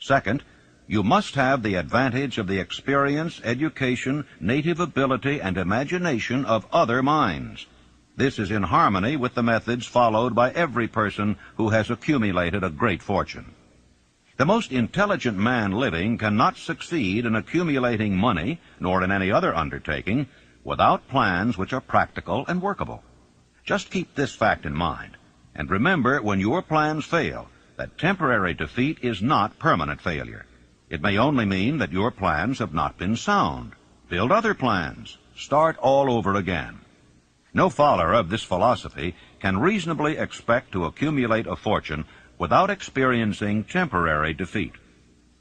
Second, you must have the advantage of the experience, education, native ability, and imagination of other minds. This is in harmony with the methods followed by every person who has accumulated a great fortune. The most intelligent man living cannot succeed in accumulating money, nor in any other undertaking, without plans which are practical and workable. Just keep this fact in mind, and remember when your plans fail that temporary defeat is not permanent failure. It may only mean that your plans have not been sound. Build other plans. Start all over again. No follower of this philosophy can reasonably expect to accumulate a fortune without experiencing temporary defeat.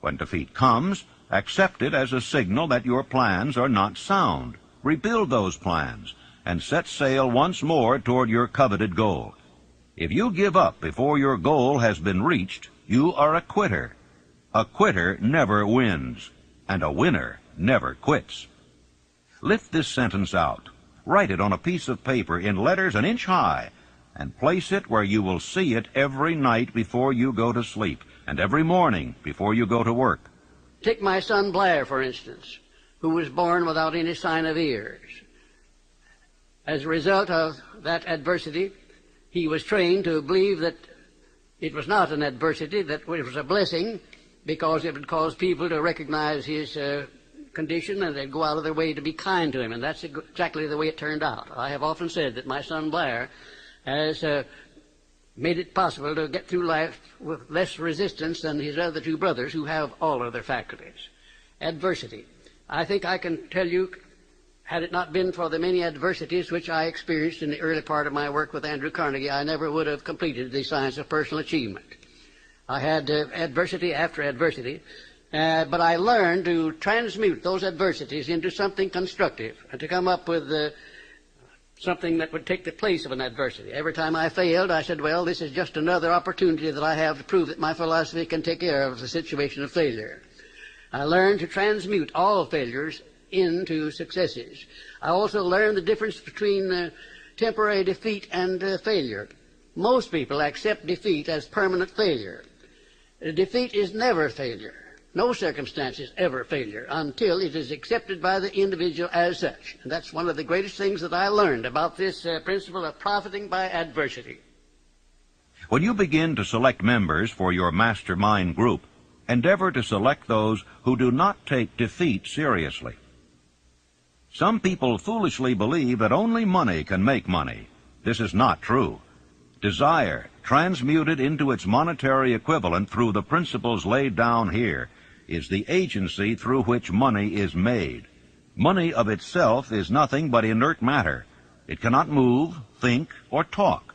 When defeat comes, accept it as a signal that your plans are not sound. Rebuild those plans and set sail once more toward your coveted goal. If you give up before your goal has been reached, you are a quitter. A quitter never wins, and a winner never quits. Lift this sentence out. Write it on a piece of paper in letters an inch high, and place it where you will see it every night before you go to sleep, and every morning before you go to work. Take my son Blair, for instance, who was born without any sign of ears. As a result of that adversity, he was trained to believe that it was not an adversity, that it was a blessing, because it would cause people to recognize his condition, and they'd go out of their way to be kind to him, and that's exactly the way it turned out. I have often said that my son Blair has made it possible to get through life with less resistance than his other two brothers who have all of their faculties. Adversity. I think I can tell you, had it not been for the many adversities which I experienced in the early part of my work with Andrew Carnegie, I never would have completed the science of personal achievement. I had adversity after adversity, but I learned to transmute those adversities into something constructive and to come up with something that would take the place of an adversity. Every time I failed, I said, well, this is just another opportunity that I have to prove that my philosophy can take care of the situation of failure. I learned to transmute all failures into successes. I also learned the difference between temporary defeat and failure. Most people accept defeat as permanent failure. Defeat is never failure. No circumstance is ever failure until it is accepted by the individual as such. And that's one of the greatest things that I learned about this principle of profiting by adversity. When you begin to select members for your mastermind group, endeavor to select those who do not take defeat seriously. Some people foolishly believe that only money can make money. This is not true. Desire, transmuted into its monetary equivalent through the principles laid down here, is the agency through which money is made. Money of itself is nothing but inert matter. It cannot move, think, or talk,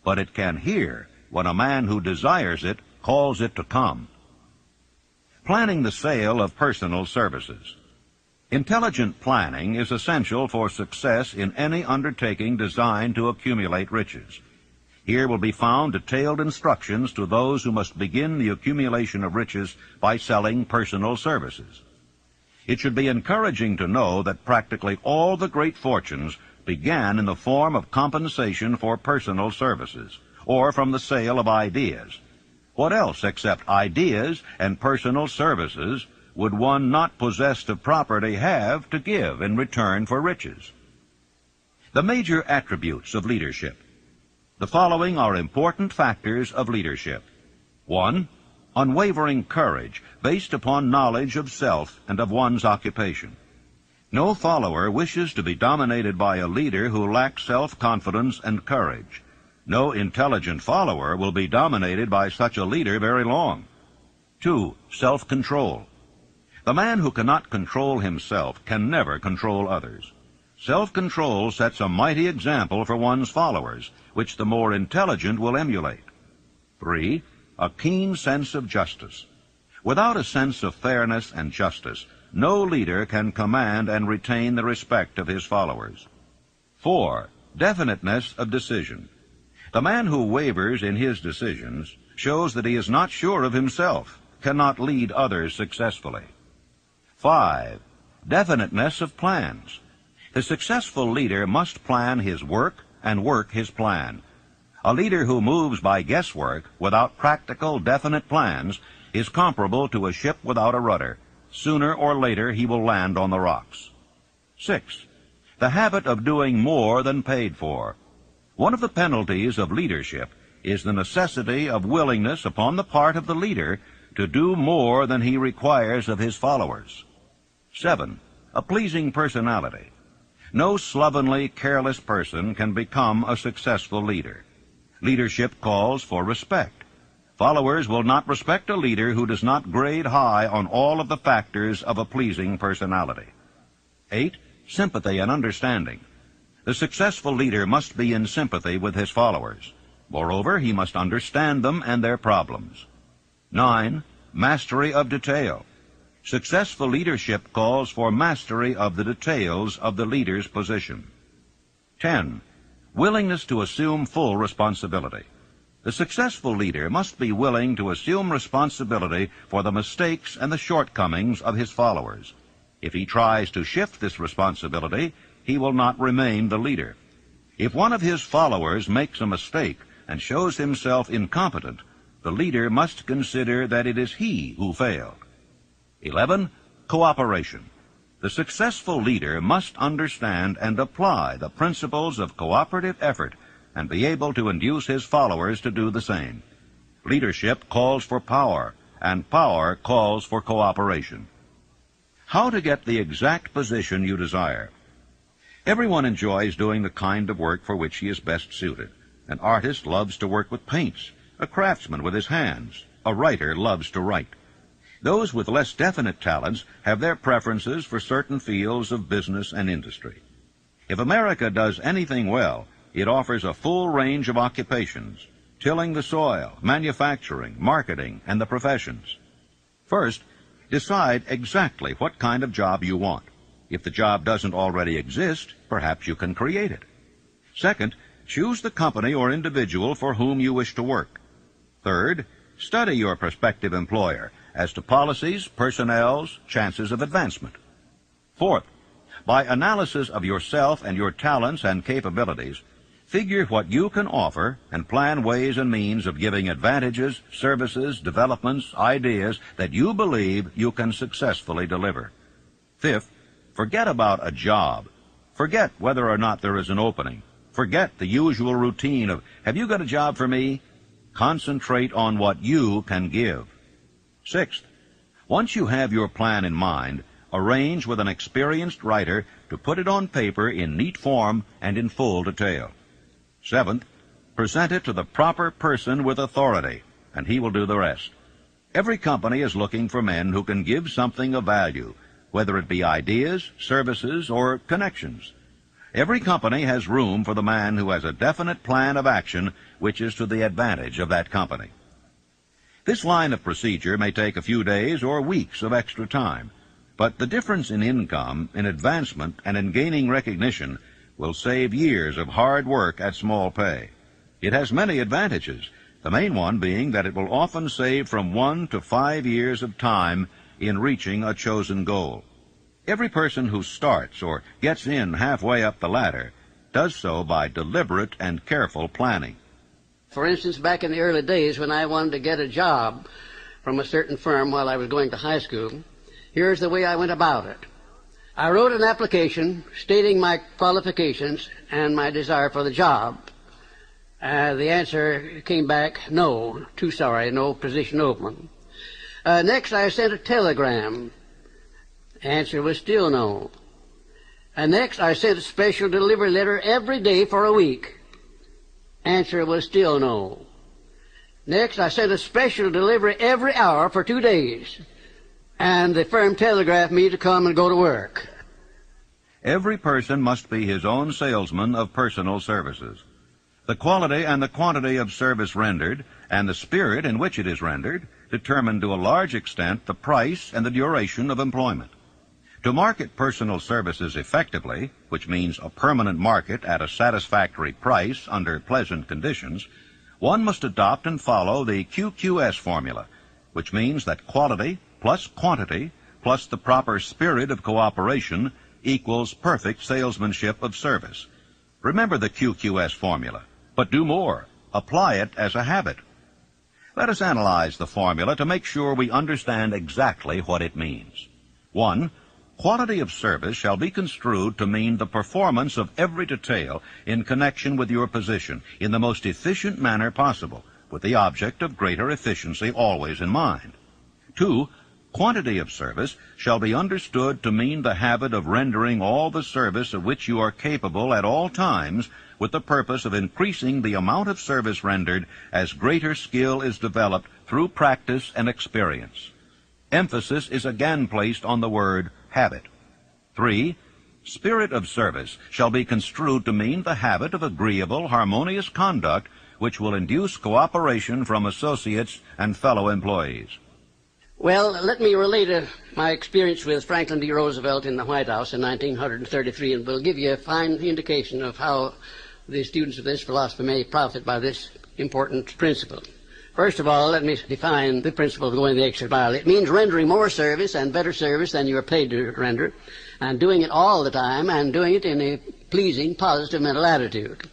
but it can hear when a man who desires it calls it to come. Planning the sale of personal services. Intelligent planning is essential for success in any undertaking designed to accumulate riches. Here will be found detailed instructions to those who must begin the accumulation of riches by selling personal services. It should be encouraging to know that practically all the great fortunes began in the form of compensation for personal services, or from the sale of ideas. What else except ideas and personal services would one not possessed of property have to give in return for riches? The major attributes of leadership. The following are important factors of leadership. 1. Unwavering courage based upon knowledge of self and of one's occupation. No follower wishes to be dominated by a leader who lacks self-confidence and courage. No intelligent follower will be dominated by such a leader very long. 2. Self-control. The man who cannot control himself can never control others. Self-control sets a mighty example for one's followers, which the more intelligent will emulate. 3. A keen sense of justice. Without a sense of fairness and justice, no leader can command and retain the respect of his followers. 4. Definiteness of decision. The man who wavers in his decisions shows that he is not sure of himself, cannot lead others successfully. 5. Definiteness of plans. The successful leader must plan his work and work his plan. A leader who moves by guesswork without practical, definite plans is comparable to a ship without a rudder. Sooner or later he will land on the rocks. 6. The habit of doing more than paid for. One of the penalties of leadership is the necessity of willingness upon the part of the leader to do more than he requires of his followers. 7. A pleasing personality. No slovenly, careless person can become a successful leader. Leadership calls for respect. Followers will not respect a leader who does not grade high on all of the factors of a pleasing personality. 8. Sympathy and understanding. The successful leader must be in sympathy with his followers. Moreover, he must understand them and their problems. 9. Mastery of detail. Successful leadership calls for mastery of the details of the leader's position. 10. Willingness to assume full responsibility. The successful leader must be willing to assume responsibility for the mistakes and the shortcomings of his followers. If he tries to shift this responsibility, he will not remain the leader. If one of his followers makes a mistake and shows himself incompetent, the leader must consider that it is he who failed. 11. Cooperation. The successful leader must understand and apply the principles of cooperative effort and be able to induce his followers to do the same. Leadership calls for power, and power calls for cooperation. How to get the exact position you desire. Everyone enjoys doing the kind of work for which he is best suited. An artist loves to work with paints, a craftsman with his hands, a writer loves to write. Those with less definite talents have their preferences for certain fields of business and industry. If America does anything well, it offers a full range of occupations, tilling the soil, manufacturing, marketing, and the professions. First, decide exactly what kind of job you want. If the job doesn't already exist, perhaps you can create it. Second, choose the company or individual for whom you wish to work. Third, study your prospective employer as to policies, personnels, chances of advancement. Fourth, by analysis of yourself and your talents and capabilities, figure what you can offer and plan ways and means of giving advantages, services, developments, ideas that you believe you can successfully deliver. Fifth, forget about a job. Forget whether or not there is an opening. Forget the usual routine of, have you got a job for me? Concentrate on what you can give. Sixth, once you have your plan in mind, arrange with an experienced writer to put it on paper in neat form and in full detail. Seventh, present it to the proper person with authority, and he will do the rest. Every company is looking for men who can give something of value, whether it be ideas, services, or connections. Every company has room for the man who has a definite plan of action which is to the advantage of that company. This line of procedure may take a few days or weeks of extra time, but the difference in income, in advancement, and in gaining recognition will save years of hard work at small pay. It has many advantages, the main one being that it will often save from 1 to 5 years of time in reaching a chosen goal. Every person who starts or gets in halfway up the ladder does so by deliberate and careful planning. For instance, back in the early days when I wanted to get a job from a certain firm while I was going to high school, here's the way I went about it. I wrote an application stating my qualifications and my desire for the job. The answer came back, no, too sorry, no position open. Next, I sent a telegram. Answer was still no. Next, I sent a special delivery letter every day for a week. Answer was still no. Next, I sent a special delivery every hour for 2 days. And the firm telegraphed me to come and go to work. Every person must be his own salesman of personal services. The quality and the quantity of service rendered, and the spirit in which it is rendered, determine to a large extent the price and the duration of employment. To market personal services effectively, which means a permanent market at a satisfactory price under pleasant conditions, one must adopt and follow the QQS formula, which means that quality plus quantity plus the proper spirit of cooperation equals perfect salesmanship of service. Remember the QQS formula, but do more. Apply it as a habit. Let us analyze the formula to make sure we understand exactly what it means. 1. Quality of service shall be construed to mean the performance of every detail in connection with your position in the most efficient manner possible, with the object of greater efficiency always in mind. 2. Quantity of service shall be understood to mean the habit of rendering all the service of which you are capable at all times, with the purpose of increasing the amount of service rendered as greater skill is developed through practice and experience. Emphasis is again placed on the word habit. 3. Spirit of service shall be construed to mean the habit of agreeable, harmonious conduct which will induce cooperation from associates and fellow employees. Well, let me relate my experience with Franklin D. Roosevelt in the White House in 1933, and will give you a fine indication of how the students of this philosophy may profit by this important principle. First of all, let me define the principle of going the extra mile. It means rendering more service and better service than you are paid to render, and doing it all the time, and doing it in a pleasing, positive mental attitude.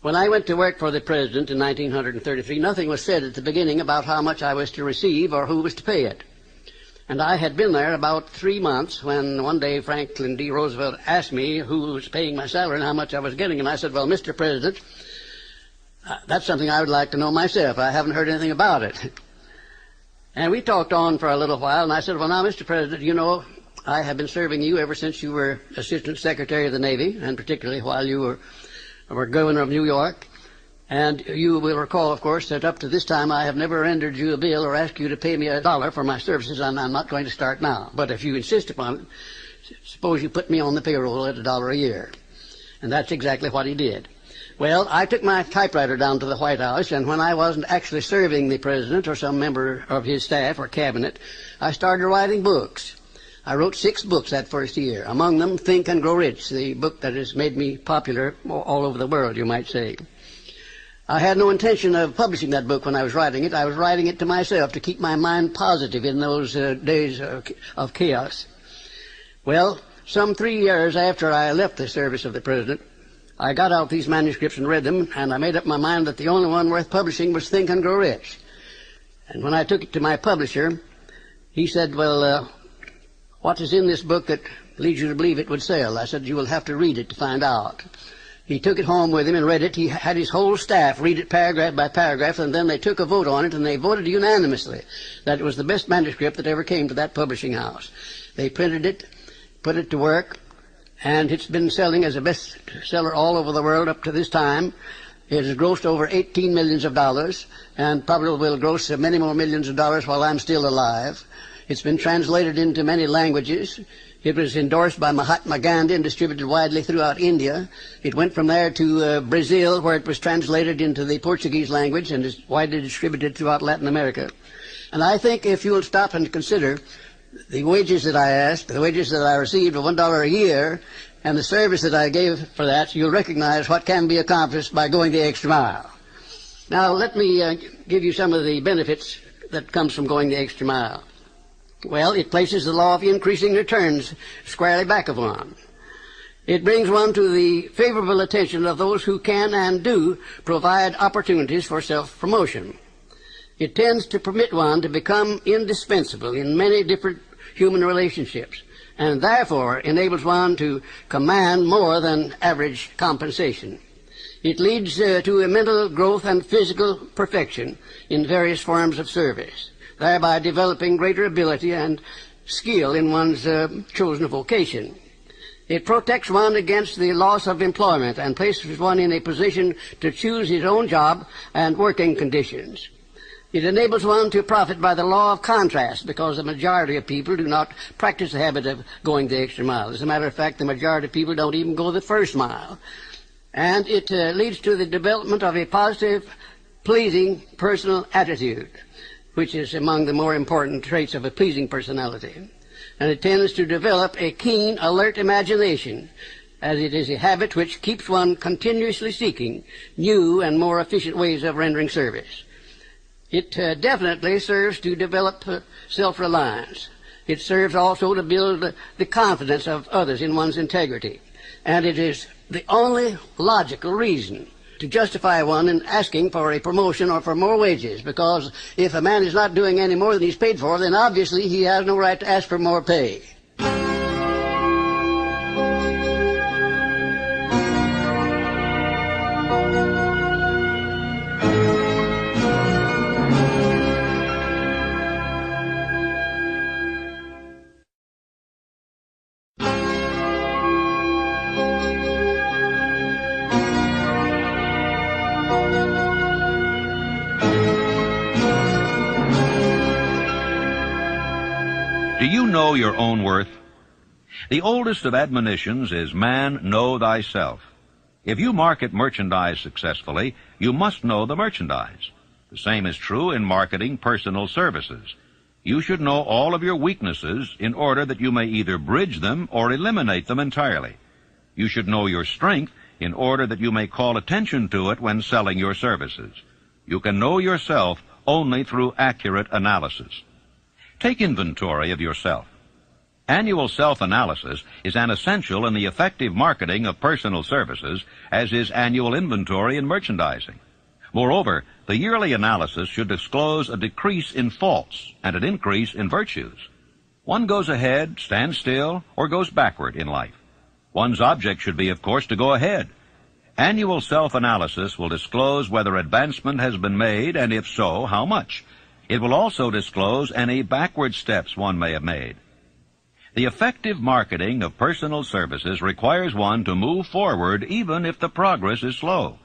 When I went to work for the President in 1933, nothing was said at the beginning about how much I was to receive or who was to pay it. And I had been there about 3 months when one day Franklin D. Roosevelt asked me who was paying my salary and how much I was getting. And I said, well, Mr. President, that's something I would like to know myself. I haven't heard anything about it. And we talked on for a little while, and I said, well, now, Mr. President, you know, I have been serving you ever since you were Assistant Secretary of the Navy, and particularly while you were Governor of New York. And you will recall, of course, that up to this time I have never rendered you a bill or asked you to pay me $1 for my services, and I'm not going to start now. But if you insist upon it, suppose you put me on the payroll at $1 a year. And that's exactly what he did. Well, I took my typewriter down to the White House, and when I wasn't actually serving the President or some member of his staff or cabinet, I started writing books. I wrote 6 books that first year, among them Think and Grow Rich, the book that has made me popular all over the world, you might say. I had no intention of publishing that book when I was writing it. I was writing it to myself to keep my mind positive in those days of chaos. Well, some 3 years after I left the service of the President, I got out these manuscripts and read them, and I made up my mind that the only one worth publishing was Think and Grow Rich. And when I took it to my publisher, he said, well, what is in this book that leads you to believe it would sell? I said, you will have to read it to find out. He took it home with him and read it. He had his whole staff read it paragraph by paragraph, and then they took a vote on it, and they voted unanimously that it was the best manuscript that ever came to that publishing house. They printed it, put it to work, and it's been selling as a bestseller all over the world up to this time. It has grossed over $18 million, and probably will gross many more millions of dollars while I'm still alive. It's been translated into many languages. It was endorsed by Mahatma Gandhi and distributed widely throughout India. It went from there to Brazil, where it was translated into the Portuguese language and is widely distributed throughout Latin America. And I think if you'll stop and consider the wages that I asked, the wages that I received of $1 a year, and the service that I gave for that, you'll recognize what can be accomplished by going the extra mile. Now, let me give you some of the benefits that comes from going the extra mile. Well, it places the law of increasing returns squarely back of one. It brings one to the favorable attention of those who can and do provide opportunities for self-promotion. It tends to permit one to become indispensable in many different human relationships, and therefore enables one to command more than average compensation. It leads to a mental growth and physical perfection in various forms of service, thereby developing greater ability and skill in one's chosen vocation. It protects one against the loss of employment and places one in a position to choose his own job and working conditions. It enables one to profit by the law of contrast, because the majority of people do not practice the habit of going the extra mile. As a matter of fact, the majority of people don't even go the first mile. And it leads to the development of a positive, pleasing personal attitude, which is among the more important traits of a pleasing personality. And it tends to develop a keen, alert imagination, as it is a habit which keeps one continuously seeking new and more efficient ways of rendering service. It definitely serves to develop self-reliance. It serves also to build the confidence of others in one's integrity. And it is the only logical reason to justify one in asking for a promotion or for more wages, because if a man is not doing any more than he's paid for, then obviously he has no right to ask for more pay. Do you know your own worth? The oldest of admonitions is, "Man, know thyself." If you market merchandise successfully, you must know the merchandise. The same is true in marketing personal services. You should know all of your weaknesses in order that you may either bridge them or eliminate them entirely. You should know your strength in order that you may call attention to it when selling your services. You can know yourself only through accurate analysis. Take inventory of yourself. Annual self-analysis is an essential in the effective marketing of personal services, as is annual inventory in merchandising. Moreover, the yearly analysis should disclose a decrease in faults and an increase in virtues. One goes ahead, stands still, or goes backward in life. One's object should be, of course, to go ahead. Annual self-analysis will disclose whether advancement has been made, and if so, how much. It will also disclose any backward steps one may have made. The effective marketing of personal services requires one to move forward even if the progress is slow.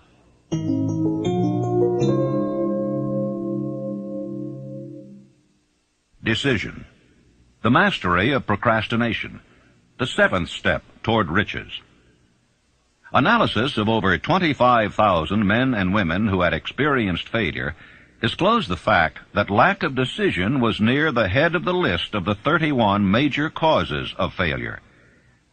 Decision. The mastery of procrastination. The seventh step toward riches. Analysis of over 25,000 men and women who had experienced failure disclosed the fact that lack of decision was near the head of the list of the 31 major causes of failure.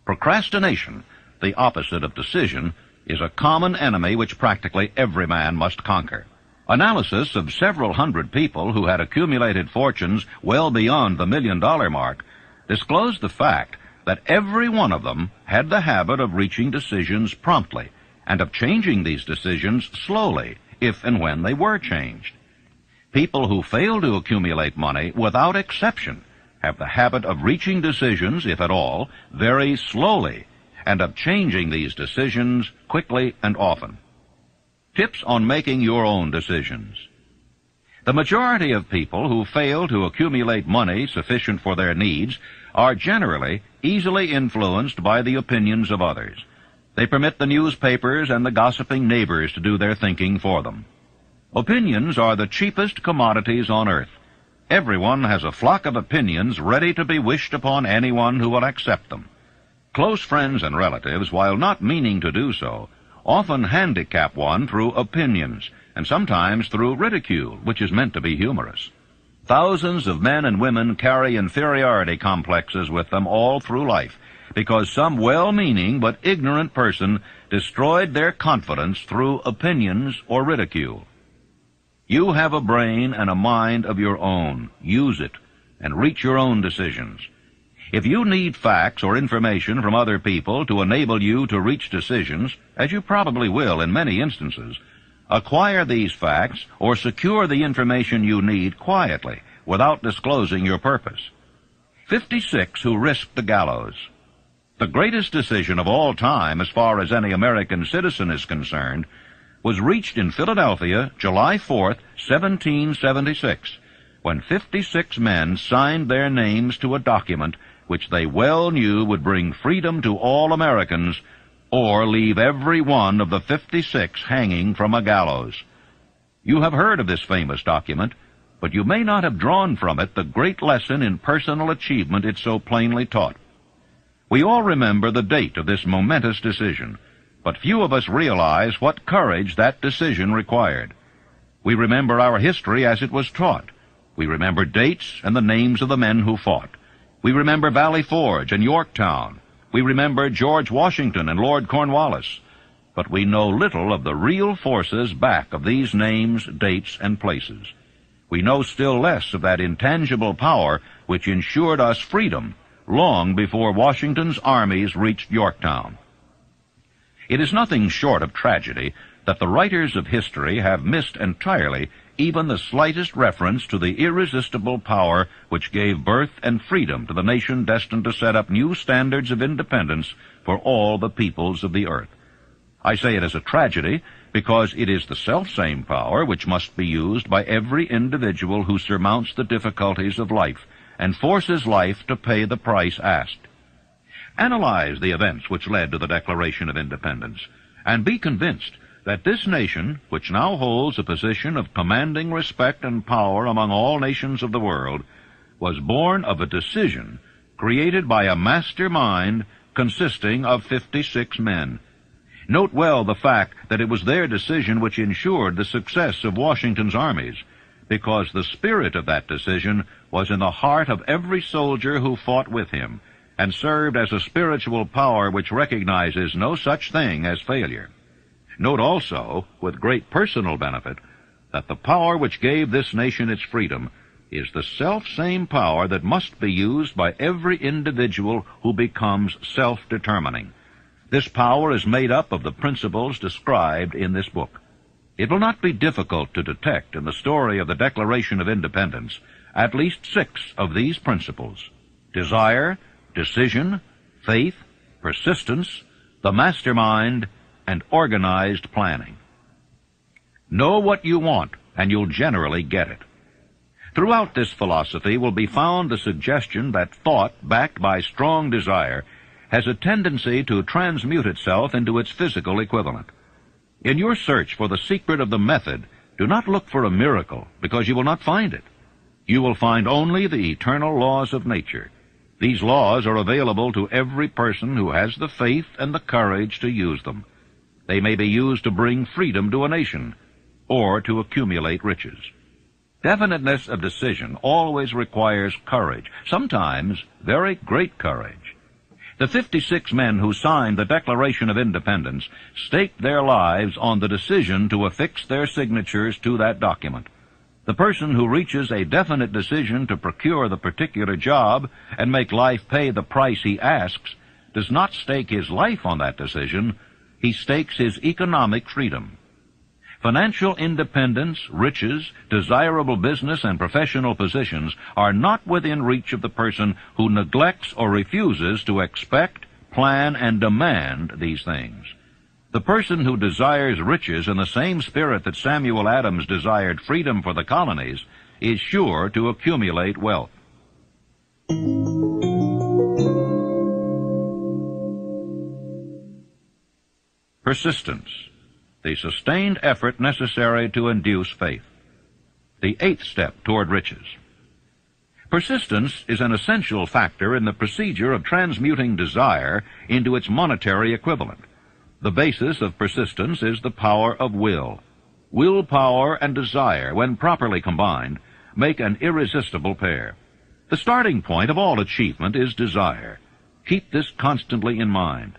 Procrastination, the opposite of decision, is a common enemy which practically every man must conquer. Analysis of several hundred people who had accumulated fortunes well beyond the $1 million mark disclosed the fact that every one of them had the habit of reaching decisions promptly and of changing these decisions slowly, if and when they were changed. People who fail to accumulate money, without exception, have the habit of reaching decisions, if at all, very slowly, and of changing these decisions quickly and often. Tips on making your own decisions. The majority of people who fail to accumulate money sufficient for their needs are generally easily influenced by the opinions of others. They permit the newspapers and the gossiping neighbors to do their thinking for them. Opinions are the cheapest commodities on earth. Everyone has a flock of opinions ready to be wished upon anyone who will accept them. Close friends and relatives, while not meaning to do so, often handicap one through opinions, and sometimes through ridicule, which is meant to be humorous. Thousands of men and women carry inferiority complexes with them all through life, because some well-meaning but ignorant person destroyed their confidence through opinions or ridicule. You have a brain and a mind of your own. Use it. and reach your own decisions. If you need facts or information from other people to enable you to reach decisions, as you probably will in many instances, acquire these facts or secure the information you need quietly without disclosing your purpose. 56 who risked the gallows. The greatest decision of all time, as far as any American citizen is concerned, was reached in Philadelphia, July 4th, 1776, when 56 men signed their names to a document which they well knew would bring freedom to all Americans or leave every one of the 56 hanging from a gallows. You have heard of this famous document, but you may not have drawn from it the great lesson in personal achievement it so plainly taught. We all remember the date of this momentous decision, but few of us realize what courage that decision required. We remember our history as it was taught. We remember dates and the names of the men who fought. We remember Valley Forge and Yorktown. We remember George Washington and Lord Cornwallis. But we know little of the real forces back of these names, dates, and places. We know still less of that intangible power which ensured us freedom long before Washington's armies reached Yorktown. It is nothing short of tragedy that the writers of history have missed entirely even the slightest reference to the irresistible power which gave birth and freedom to the nation destined to set up new standards of independence for all the peoples of the earth. I say it as a tragedy because it is the selfsame power which must be used by every individual who surmounts the difficulties of life and forces life to pay the price asked. Analyze the events which led to the Declaration of Independence, and be convinced that this nation, which now holds a position of commanding respect and power among all nations of the world, was born of a decision created by a master mind consisting of 56 men. Note well the fact that it was their decision which ensured the success of Washington's armies, because the spirit of that decision was in the heart of every soldier who fought with him, and served as a spiritual power which recognizes no such thing as failure. Note also, with great personal benefit, that the power which gave this nation its freedom is the self-same power that must be used by every individual who becomes self-determining. This power is made up of the principles described in this book. It will not be difficult to detect in the story of the Declaration of Independence at least 6 of these principles: desire, decision, faith, persistence, the mastermind, and organized planning. Know what you want, and you'll generally get it. Throughout this philosophy will be found the suggestion that thought, backed by strong desire, has a tendency to transmute itself into its physical equivalent. In your search for the secret of the method, do not look for a miracle, because you will not find it. You will find only the eternal laws of nature. These laws are available to every person who has the faith and the courage to use them. They may be used to bring freedom to a nation, or to accumulate riches. Definiteness of decision always requires courage, sometimes very great courage. The 56 men who signed the Declaration of Independence staked their lives on the decision to affix their signatures to that document. The person who reaches a definite decision to procure the particular job and make life pay the price he asks does not stake his life on that decision. He stakes his economic freedom. Financial independence, riches, desirable business, and professional positions are not within reach of the person who neglects or refuses to expect, plan, and demand these things. The person who desires riches in the same spirit that Samuel Adams desired freedom for the colonies is sure to accumulate wealth. Persistence, the sustained effort necessary to induce faith. The 8th step toward riches. Persistence is an essential factor in the procedure of transmuting desire into its monetary equivalent. The basis of persistence is the power of will. Willpower and desire, when properly combined, make an irresistible pair. The starting point of all achievement is desire. Keep this constantly in mind.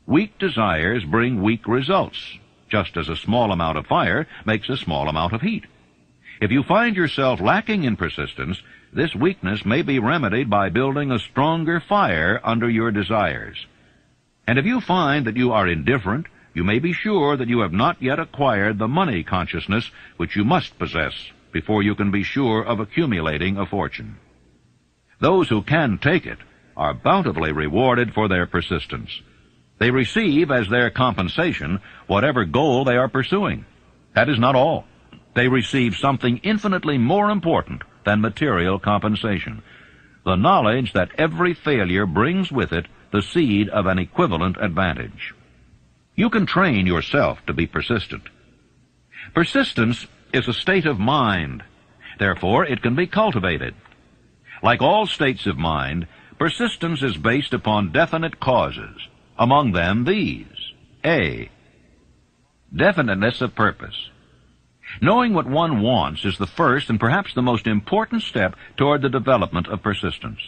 Weak desires bring weak results, just as a small amount of fire makes a small amount of heat. If you find yourself lacking in persistence, this weakness may be remedied by building a stronger fire under your desires. And if you find that you are indifferent, you may be sure that you have not yet acquired the money consciousness which you must possess before you can be sure of accumulating a fortune. Those who can take it are bountifully rewarded for their persistence. They receive as their compensation whatever goal they are pursuing. That is not all. They receive something infinitely more important than material compensation, the knowledge that every failure brings with it the seed of an equivalent advantage. You can train yourself to be persistent. Persistence is a state of mind. Therefore, it can be cultivated. Like all states of mind, persistence is based upon definite causes. Among them, these. A. Definiteness of purpose. Knowing what one wants is the first and perhaps the most important step toward the development of persistence.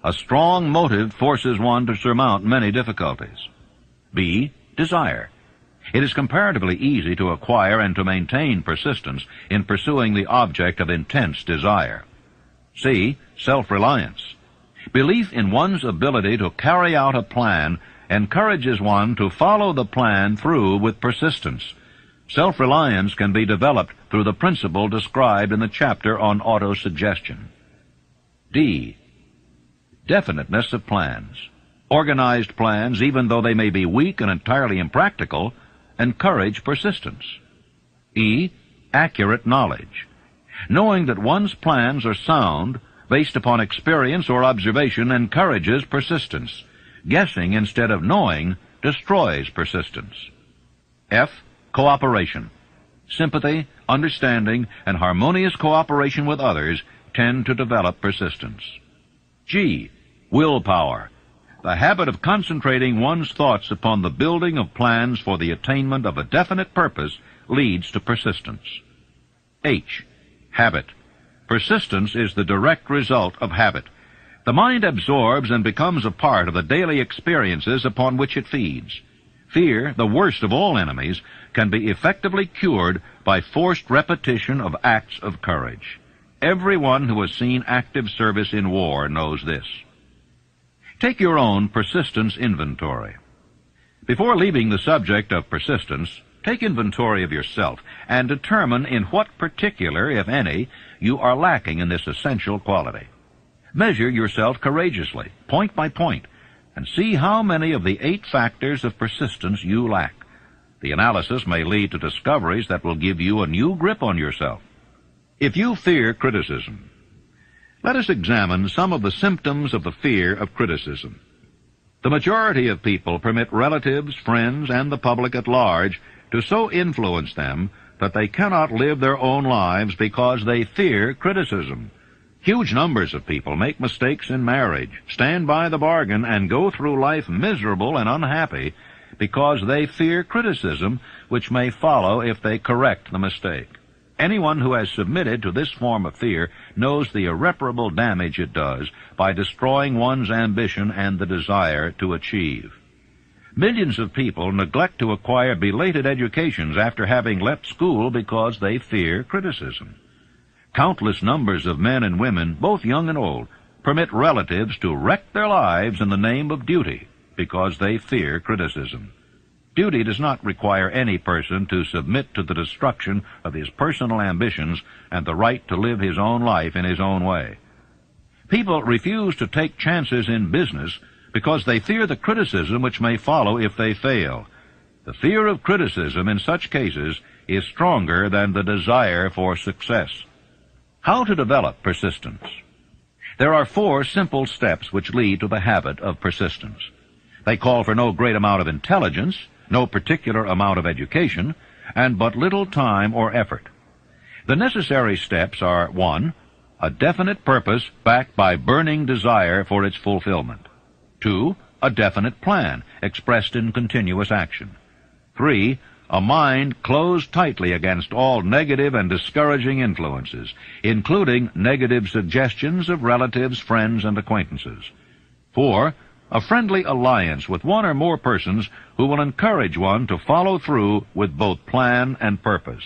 A strong motive forces one to surmount many difficulties. B. Desire. It is comparatively easy to acquire and to maintain persistence in pursuing the object of intense desire. C. Self-reliance. Belief in one's ability to carry out a plan encourages one to follow the plan through with persistence. Self-reliance can be developed through the principle described in the chapter on autosuggestion. D. Definiteness of plans. Organized plans, even though they may be weak and entirely impractical, encourage persistence. E. Accurate knowledge. Knowing that one's plans are sound, based upon experience or observation, encourages persistence. Guessing instead of knowing destroys persistence. F. Cooperation. Sympathy, understanding, and harmonious cooperation with others tend to develop persistence. G. Willpower. The habit of concentrating one's thoughts upon the building of plans for the attainment of a definite purpose leads to persistence. H. Habit. Persistence is the direct result of habit. The mind absorbs and becomes a part of the daily experiences upon which it feeds. Fear, the worst of all enemies, can be effectively cured by forced repetition of acts of courage. Everyone who has seen active service in war knows this. Take your own persistence inventory. Before leaving the subject of persistence, take inventory of yourself and determine in what particular, if any, you are lacking in this essential quality. Measure yourself courageously, point by point, and see how many of the 8 factors of persistence you lack. The analysis may lead to discoveries that will give you a new grip on yourself. If you fear criticism, let us examine some of the symptoms of the fear of criticism. The majority of people permit relatives, friends, and the public at large to so influence them that they cannot live their own lives because they fear criticism. Huge numbers of people make mistakes in marriage, stand by the bargain, and go through life miserable and unhappy because they fear criticism, which may follow if they correct the mistake. Anyone who has submitted to this form of fear knows the irreparable damage it does by destroying one's ambition and the desire to achieve. Millions of people neglect to acquire belated educations after having left school because they fear criticism. Countless numbers of men and women, both young and old, permit relatives to wreck their lives in the name of duty because they fear criticism. Duty does not require any person to submit to the destruction of his personal ambitions and the right to live his own life in his own way. People refuse to take chances in business because they fear the criticism which may follow if they fail. The fear of criticism in such cases is stronger than the desire for success. How to develop persistence? There are 4 simple steps which lead to the habit of persistence. They call for no great amount of intelligence, no particular amount of education, and but little time or effort. The necessary steps are: 1. A definite purpose backed by burning desire for its fulfillment. 2. A definite plan expressed in continuous action. 3. A mind closed tightly against all negative and discouraging influences, including negative suggestions of relatives, friends, and acquaintances. 4. A friendly alliance with one or more persons who will encourage one to follow through with both plan and purpose.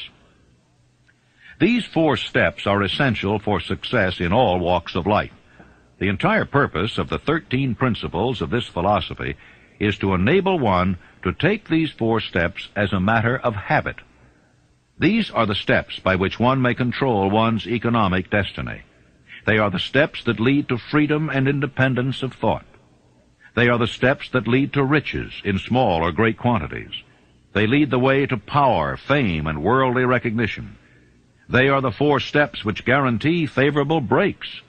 These 4 steps are essential for success in all walks of life. The entire purpose of the 13 principles of this philosophy is to enable one to take these 4 steps as a matter of habit. These are the steps by which one may control one's economic destiny. They are the steps that lead to freedom and independence of thought. They are the steps that lead to riches in small or great quantities. They lead the way to power, fame, and worldly recognition. They are the 4 steps which guarantee favorable breaks.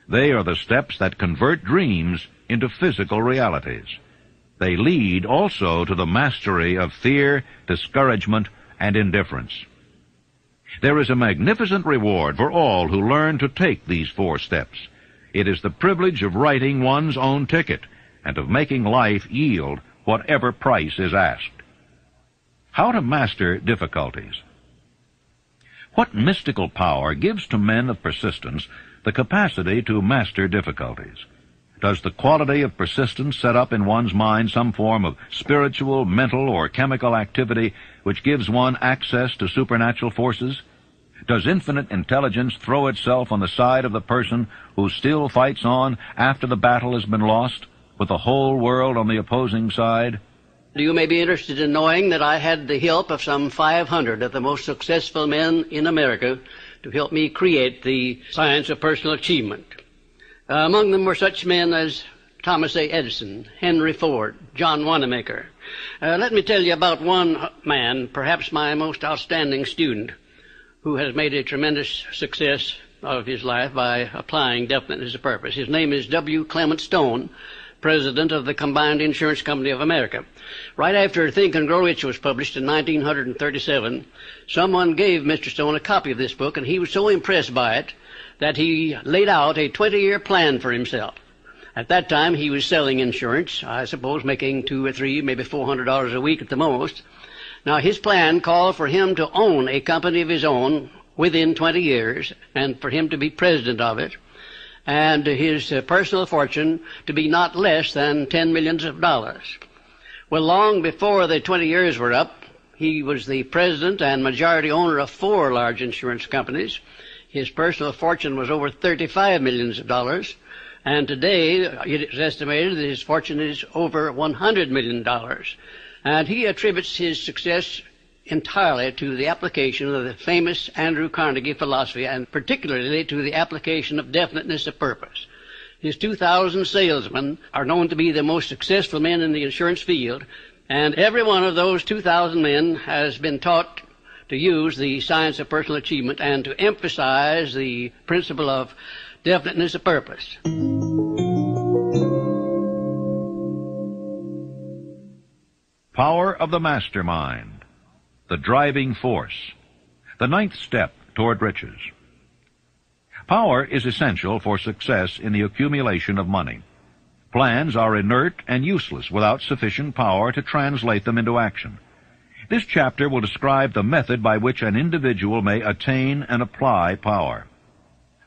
They are the steps that convert dreams into physical realities. They lead also to the mastery of fear, discouragement, and indifference. There is a magnificent reward for all who learn to take these 4 steps. It is the privilege of writing one's own ticket and of making life yield whatever price is asked. How to master difficulties. What mystical power gives to men of persistence the capacity to master difficulties? Does the quality of persistence set up in one's mind some form of spiritual, mental, or chemical activity which gives one access to supernatural forces? Does infinite intelligence throw itself on the side of the person who still fights on after the battle has been lost, with the whole world on the opposing side? You may be interested in knowing that I had the help of some 500 of the most successful men in America to help me create the science of personal achievement. Among them were such men as Thomas A. Edison, Henry Ford, John Wanamaker. Let me tell you about one man, perhaps my most outstanding student, who has made a tremendous success of his life by applying definiteness of purpose. His name is W. Clement Stone, president of the Combined Insurance Company of America. Right after Think and Grow Rich was published in 1937, someone gave Mr. Stone a copy of this book, and he was so impressed by it that he laid out a 20-year plan for himself. At that time, he was selling insurance, I suppose making $200 or $300, maybe $400 a week at the most. Now, his plan called for him to own a company of his own within 20 years, and for him to be president of it, and his personal fortune to be not less than $10 million. Well, long before the 20 years were up, he was the president and majority owner of 4 large insurance companies. His personal fortune was over $35 million, and today it is estimated that his fortune is over $100 million. And he attributes his success entirely to the application of the famous Andrew Carnegie philosophy, and particularly to the application of definiteness of purpose. His 2,000 salesmen are known to be the most successful men in the insurance field, and every one of those 2,000 men has been taught to use the science of personal achievement and to emphasize the principle of definiteness of purpose. Power of the mastermind, the driving force, the 9th step toward riches. Power is essential for success in the accumulation of money. Plans are inert and useless without sufficient power to translate them into action. This chapter will describe the method by which an individual may attain and apply power.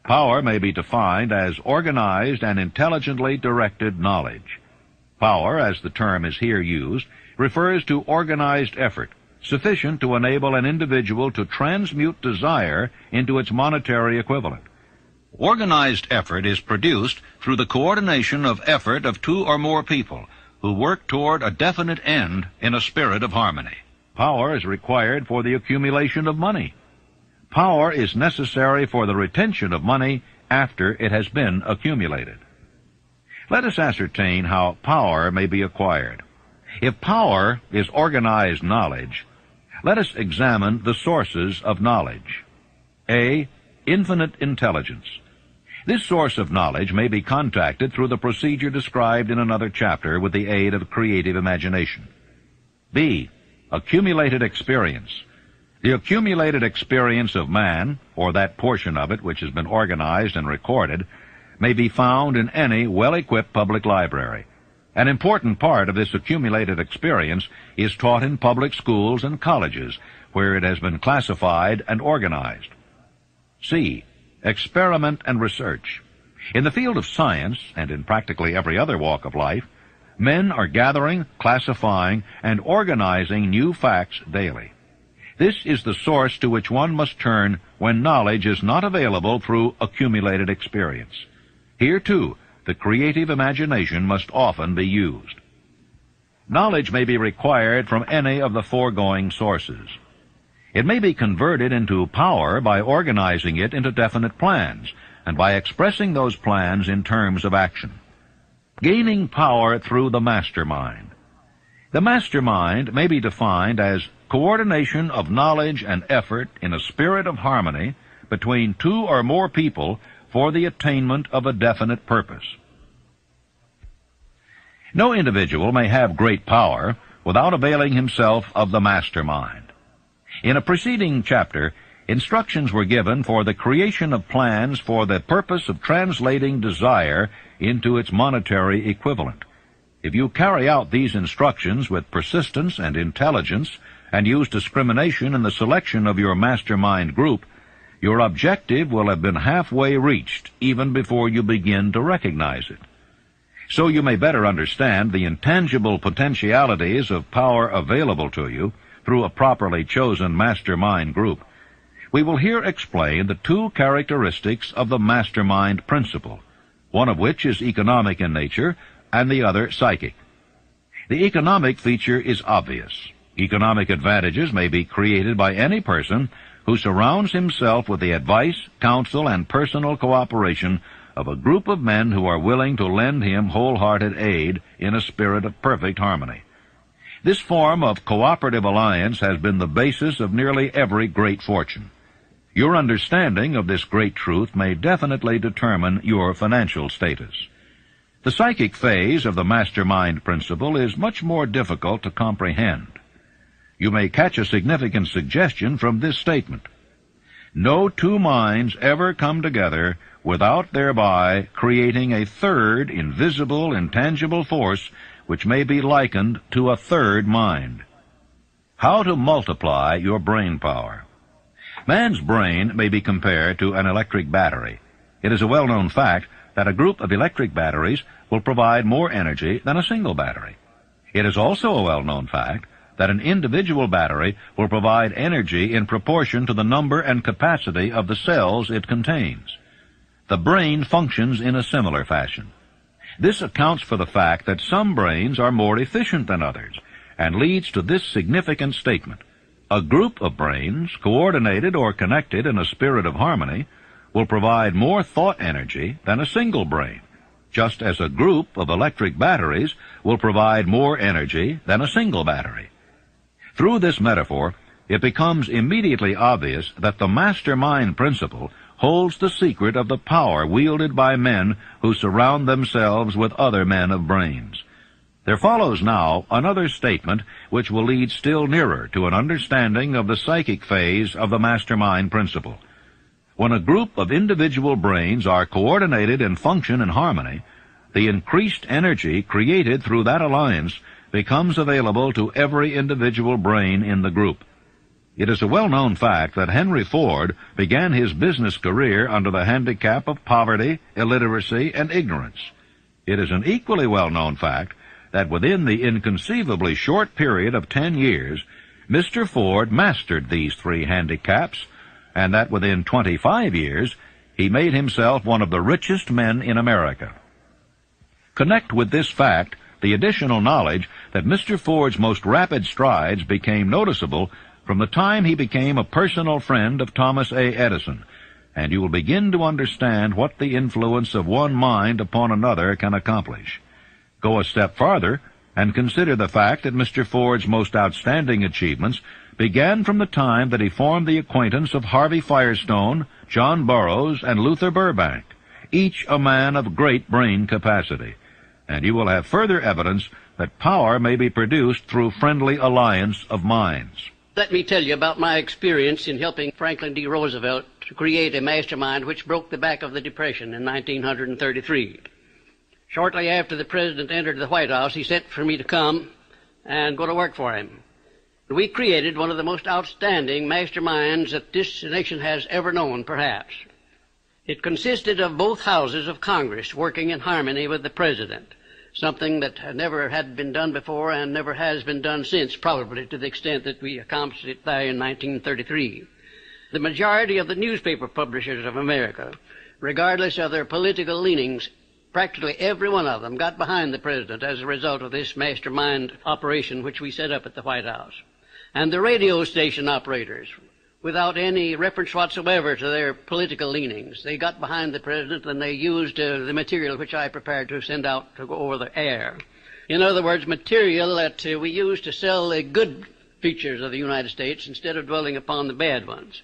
Power may be defined as organized and intelligently directed knowledge. Power, as the term is here used, refers to organized effort, sufficient to enable an individual to transmute desire into its monetary equivalent. Organized effort is produced through the coordination of effort of 2 or more people who work toward a definite end in a spirit of harmony. Power is required for the accumulation of money. Power is necessary for the retention of money after it has been accumulated. Let us ascertain how power may be acquired. If power is organized knowledge, let us examine the sources of knowledge. A. Infinite intelligence. This source of knowledge may be contacted through the procedure described in another chapter with the aid of creative imagination. B. Accumulated experience. The accumulated experience of man, or that portion of it which has been organized and recorded, may be found in any well-equipped public library. An important part of this accumulated experience is taught in public schools and colleges, where it has been classified and organized. C. Experiment and research. In the field of science, and in practically every other walk of life, men are gathering, classifying, and organizing new facts daily. This is the source to which one must turn when knowledge is not available through accumulated experience. Here, too, the creative imagination must often be used. Knowledge may be required from any of the foregoing sources. It may be converted into power by organizing it into definite plans, and by expressing those plans in terms of action. Gaining power through the mastermind. The mastermind may be defined as coordination of knowledge and effort in a spirit of harmony between two or more people for the attainment of a definite purpose. No individual may have great power without availing himself of the mastermind. In a preceding chapter, instructions were given for the creation of plans for the purpose of translating desire into its monetary equivalent. If you carry out these instructions with persistence and intelligence, and use discrimination in the selection of your mastermind group, your objective will have been halfway reached even before you begin to recognize it. So you may better understand the intangible potentialities of power available to you through a properly chosen mastermind group. We will here explain the two characteristics of the mastermind principle, one of which is economic in nature and the other psychic. The economic feature is obvious. Economic advantages may be created by any person who surrounds himself with the advice, counsel, and personal cooperation of a group of men who are willing to lend him wholehearted aid in a spirit of perfect harmony. This form of cooperative alliance has been the basis of nearly every great fortune. Your understanding of this great truth may definitely determine your financial status. The psychic phase of the mastermind principle is much more difficult to comprehend. You may catch a significant suggestion from this statement. No two minds ever come together without thereby creating a third invisible, intangible force which may be likened to a third mind. How to multiply your brain power. Man's brain may be compared to an electric battery. It is a well-known fact that a group of electric batteries will provide more energy than a single battery. It is also a well-known fact that an individual battery will provide energy in proportion to the number and capacity of the cells it contains. The brain functions in a similar fashion. This accounts for the fact that some brains are more efficient than others, and leads to this significant statement. A group of brains, coordinated or connected in a spirit of harmony, will provide more thought energy than a single brain, just as a group of electric batteries will provide more energy than a single battery. Through this metaphor, it becomes immediately obvious that the mastermind principle holds the secret of the power wielded by men who surround themselves with other men of brains. There follows now another statement which will lead still nearer to an understanding of the psychic phase of the mastermind principle. When a group of individual brains are coordinated and function in harmony, the increased energy created through that alliance becomes available to every individual brain in the group. It is a well-known fact that Henry Ford began his business career under the handicap of poverty, illiteracy, and ignorance. It is an equally well-known fact that within the inconceivably short period of 10 years, Mr. Ford mastered these three handicaps, and that within 25 years, he made himself one of the richest men in America. Connect with this fact the additional knowledge that Mr. Ford's most rapid strides became noticeable from the time he became a personal friend of Thomas A. Edison, and you will begin to understand what the influence of one mind upon another can accomplish. Go a step farther and consider the fact that Mr. Ford's most outstanding achievements began from the time that he formed the acquaintance of Harvey Firestone, John Burroughs, and Luther Burbank, each a man of great brain capacity. And you will have further evidence that power may be produced through friendly alliance of minds. Let me tell you about my experience in helping Franklin D. Roosevelt to create a mastermind which broke the back of the Depression in 1933. Shortly after the President entered the White House, he sent for me to come and go to work for him. We created one of the most outstanding masterminds that this nation has ever known, perhaps. It consisted of both houses of Congress working in harmony with the President. something that never had been done before and never has been done since, probably to the extent that we accomplished it there in 1933. The majority of the newspaper publishers of America, regardless of their political leanings, practically every one of them got behind the president as a result of this mastermind operation which we set up at the White House. And the radio station operators, without any reference whatsoever to their political leanings, they got behind the president and they used the material which I prepared to send out to go over the air. In other words, material that we used to sell the good features of the United States instead of dwelling upon the bad ones.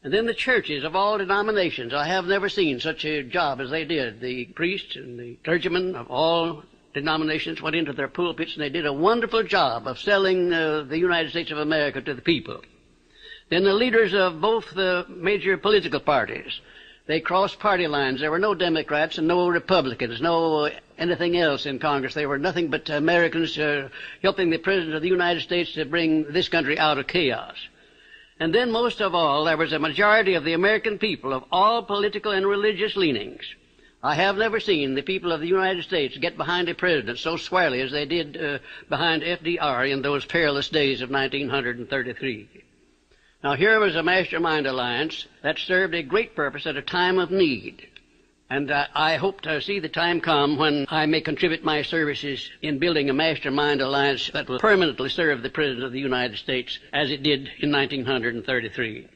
And then the churches of all denominations, I have never seen such a job as they did. The priests and the clergymen of all denominations went into their pulpits and they did a wonderful job of selling the United States of America to the people. Then the leaders of both the major political parties, they crossed party lines. There were no Democrats and no Republicans, no anything else in Congress. They were nothing but Americans helping the President of the United States to bring this country out of chaos. And then most of all, there was a majority of the American people of all political and religious leanings. I have never seen the people of the United States get behind a president so squarely as they did behind FDR in those perilous days of 1933. Now here was a mastermind alliance that served a great purpose at a time of need. And I hope to see the time come when I may contribute my services in building a mastermind alliance that will permanently serve the President of the United States as it did in 1933.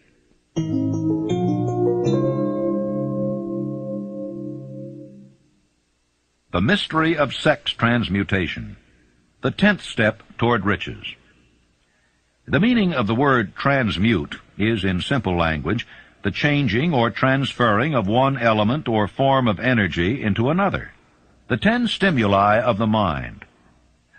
The mystery of sex transmutation, the 10th step toward riches. The meaning of the word transmute is, in simple language, the changing or transferring of one element or form of energy into another. The 10 stimuli of the mind.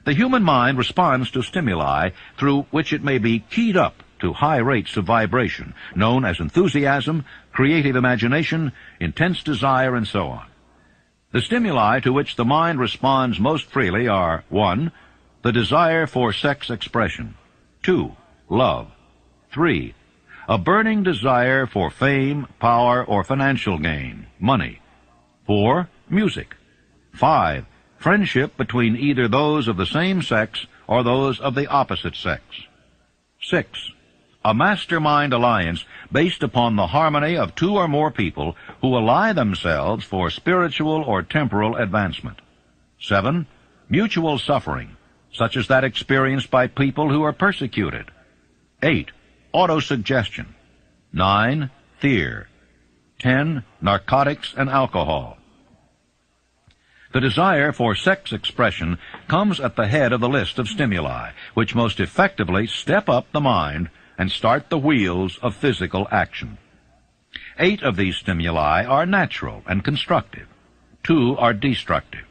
The human mind responds to stimuli through which it may be keyed up to high rates of vibration, known as enthusiasm, creative imagination, intense desire, and so on. The stimuli to which the mind responds most freely are 1. The desire for sex expression. 2. Love. 3. A burning desire for fame, power, or financial gain, money. 4. Music. 5. Friendship between either those of the same sex or those of the opposite sex. 6. A mastermind alliance based upon the harmony of 2 or more people who ally themselves for spiritual or temporal advancement. 7. Mutual suffering, such as that experienced by people who are persecuted. 8. Autosuggestion. 9. Fear. 10. Narcotics and alcohol. The desire for sex expression comes at the head of the list of stimuli, which most effectively step up the mind and start the wheels of physical action. 8 of these stimuli are natural and constructive. 2 are destructive.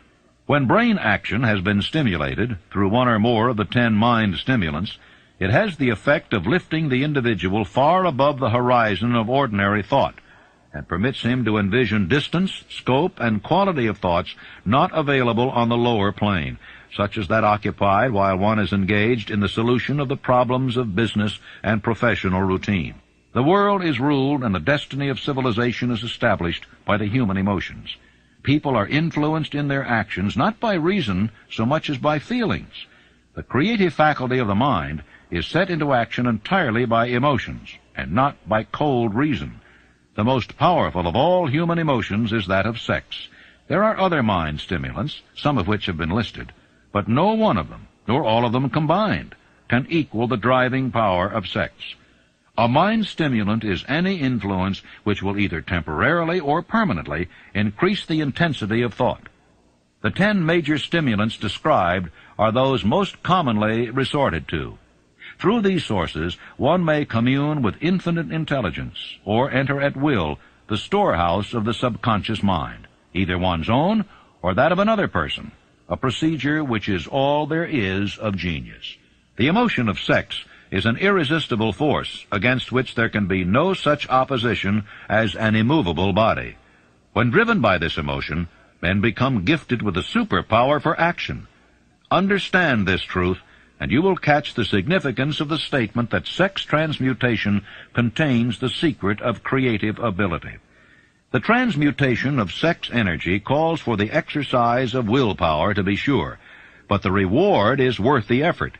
When brain action has been stimulated through one or more of the 10 mind stimulants, it has the effect of lifting the individual far above the horizon of ordinary thought and permits him to envision distance, scope, and quality of thoughts not available on the lower plane, such as that occupied while one is engaged in the solution of the problems of business and professional routine. The world is ruled and the destiny of civilization is established by the human emotions. People are influenced in their actions not by reason so much as by feelings. The creative faculty of the mind is set into action entirely by emotions, and not by cold reason. The most powerful of all human emotions is that of sex. There are other mind stimulants, some of which have been listed, but no one of them, nor all of them combined, can equal the driving power of sex. A mind stimulant is any influence which will either temporarily or permanently increase the intensity of thought. The 10 major stimulants described are those most commonly resorted to. Through these sources, one may commune with infinite intelligence, or enter at will the storehouse of the subconscious mind, either one's own or that of another person, a procedure which is all there is of genius. The emotion of sex is an irresistible force against which there can be no such opposition as an immovable body. When driven by this emotion, men become gifted with a superpower for action. Understand this truth, and you will catch the significance of the statement that sex transmutation contains the secret of creative ability. The transmutation of sex energy calls for the exercise of willpower, to be sure, but the reward is worth the effort.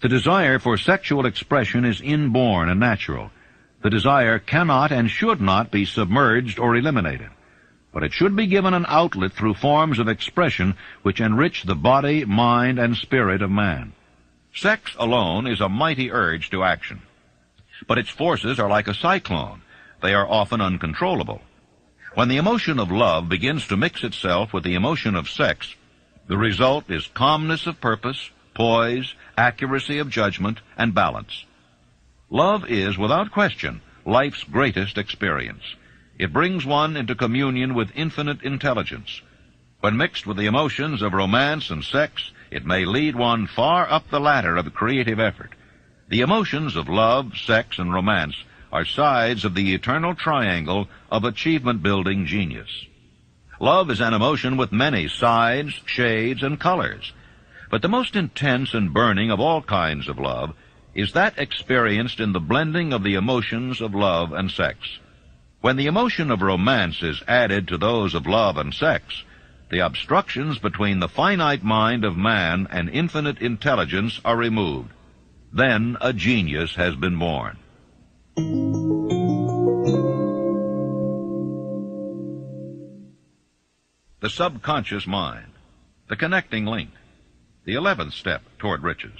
The desire for sexual expression is inborn and natural. The desire cannot and should not be submerged or eliminated, but it should be given an outlet through forms of expression which enrich the body, mind, and spirit of man. Sex alone is a mighty urge to action, but its forces are like a cyclone. They are often uncontrollable. When the emotion of love begins to mix itself with the emotion of sex, the result is calmness of purpose, poise, accuracy of judgment, and balance. Love is, without question, life's greatest experience. It brings one into communion with infinite intelligence. When mixed with the emotions of romance and sex, it may lead one far up the ladder of creative effort. The emotions of love, sex, and romance are sides of the eternal triangle of achievement-building genius. Love is an emotion with many sides, shades, and colors. But the most intense and burning of all kinds of love is that experienced in the blending of the emotions of love and sex. When the emotion of romance is added to those of love and sex, the obstructions between the finite mind of man and infinite intelligence are removed. Then a genius has been born. The subconscious mind, the connecting link, the 11th step toward riches.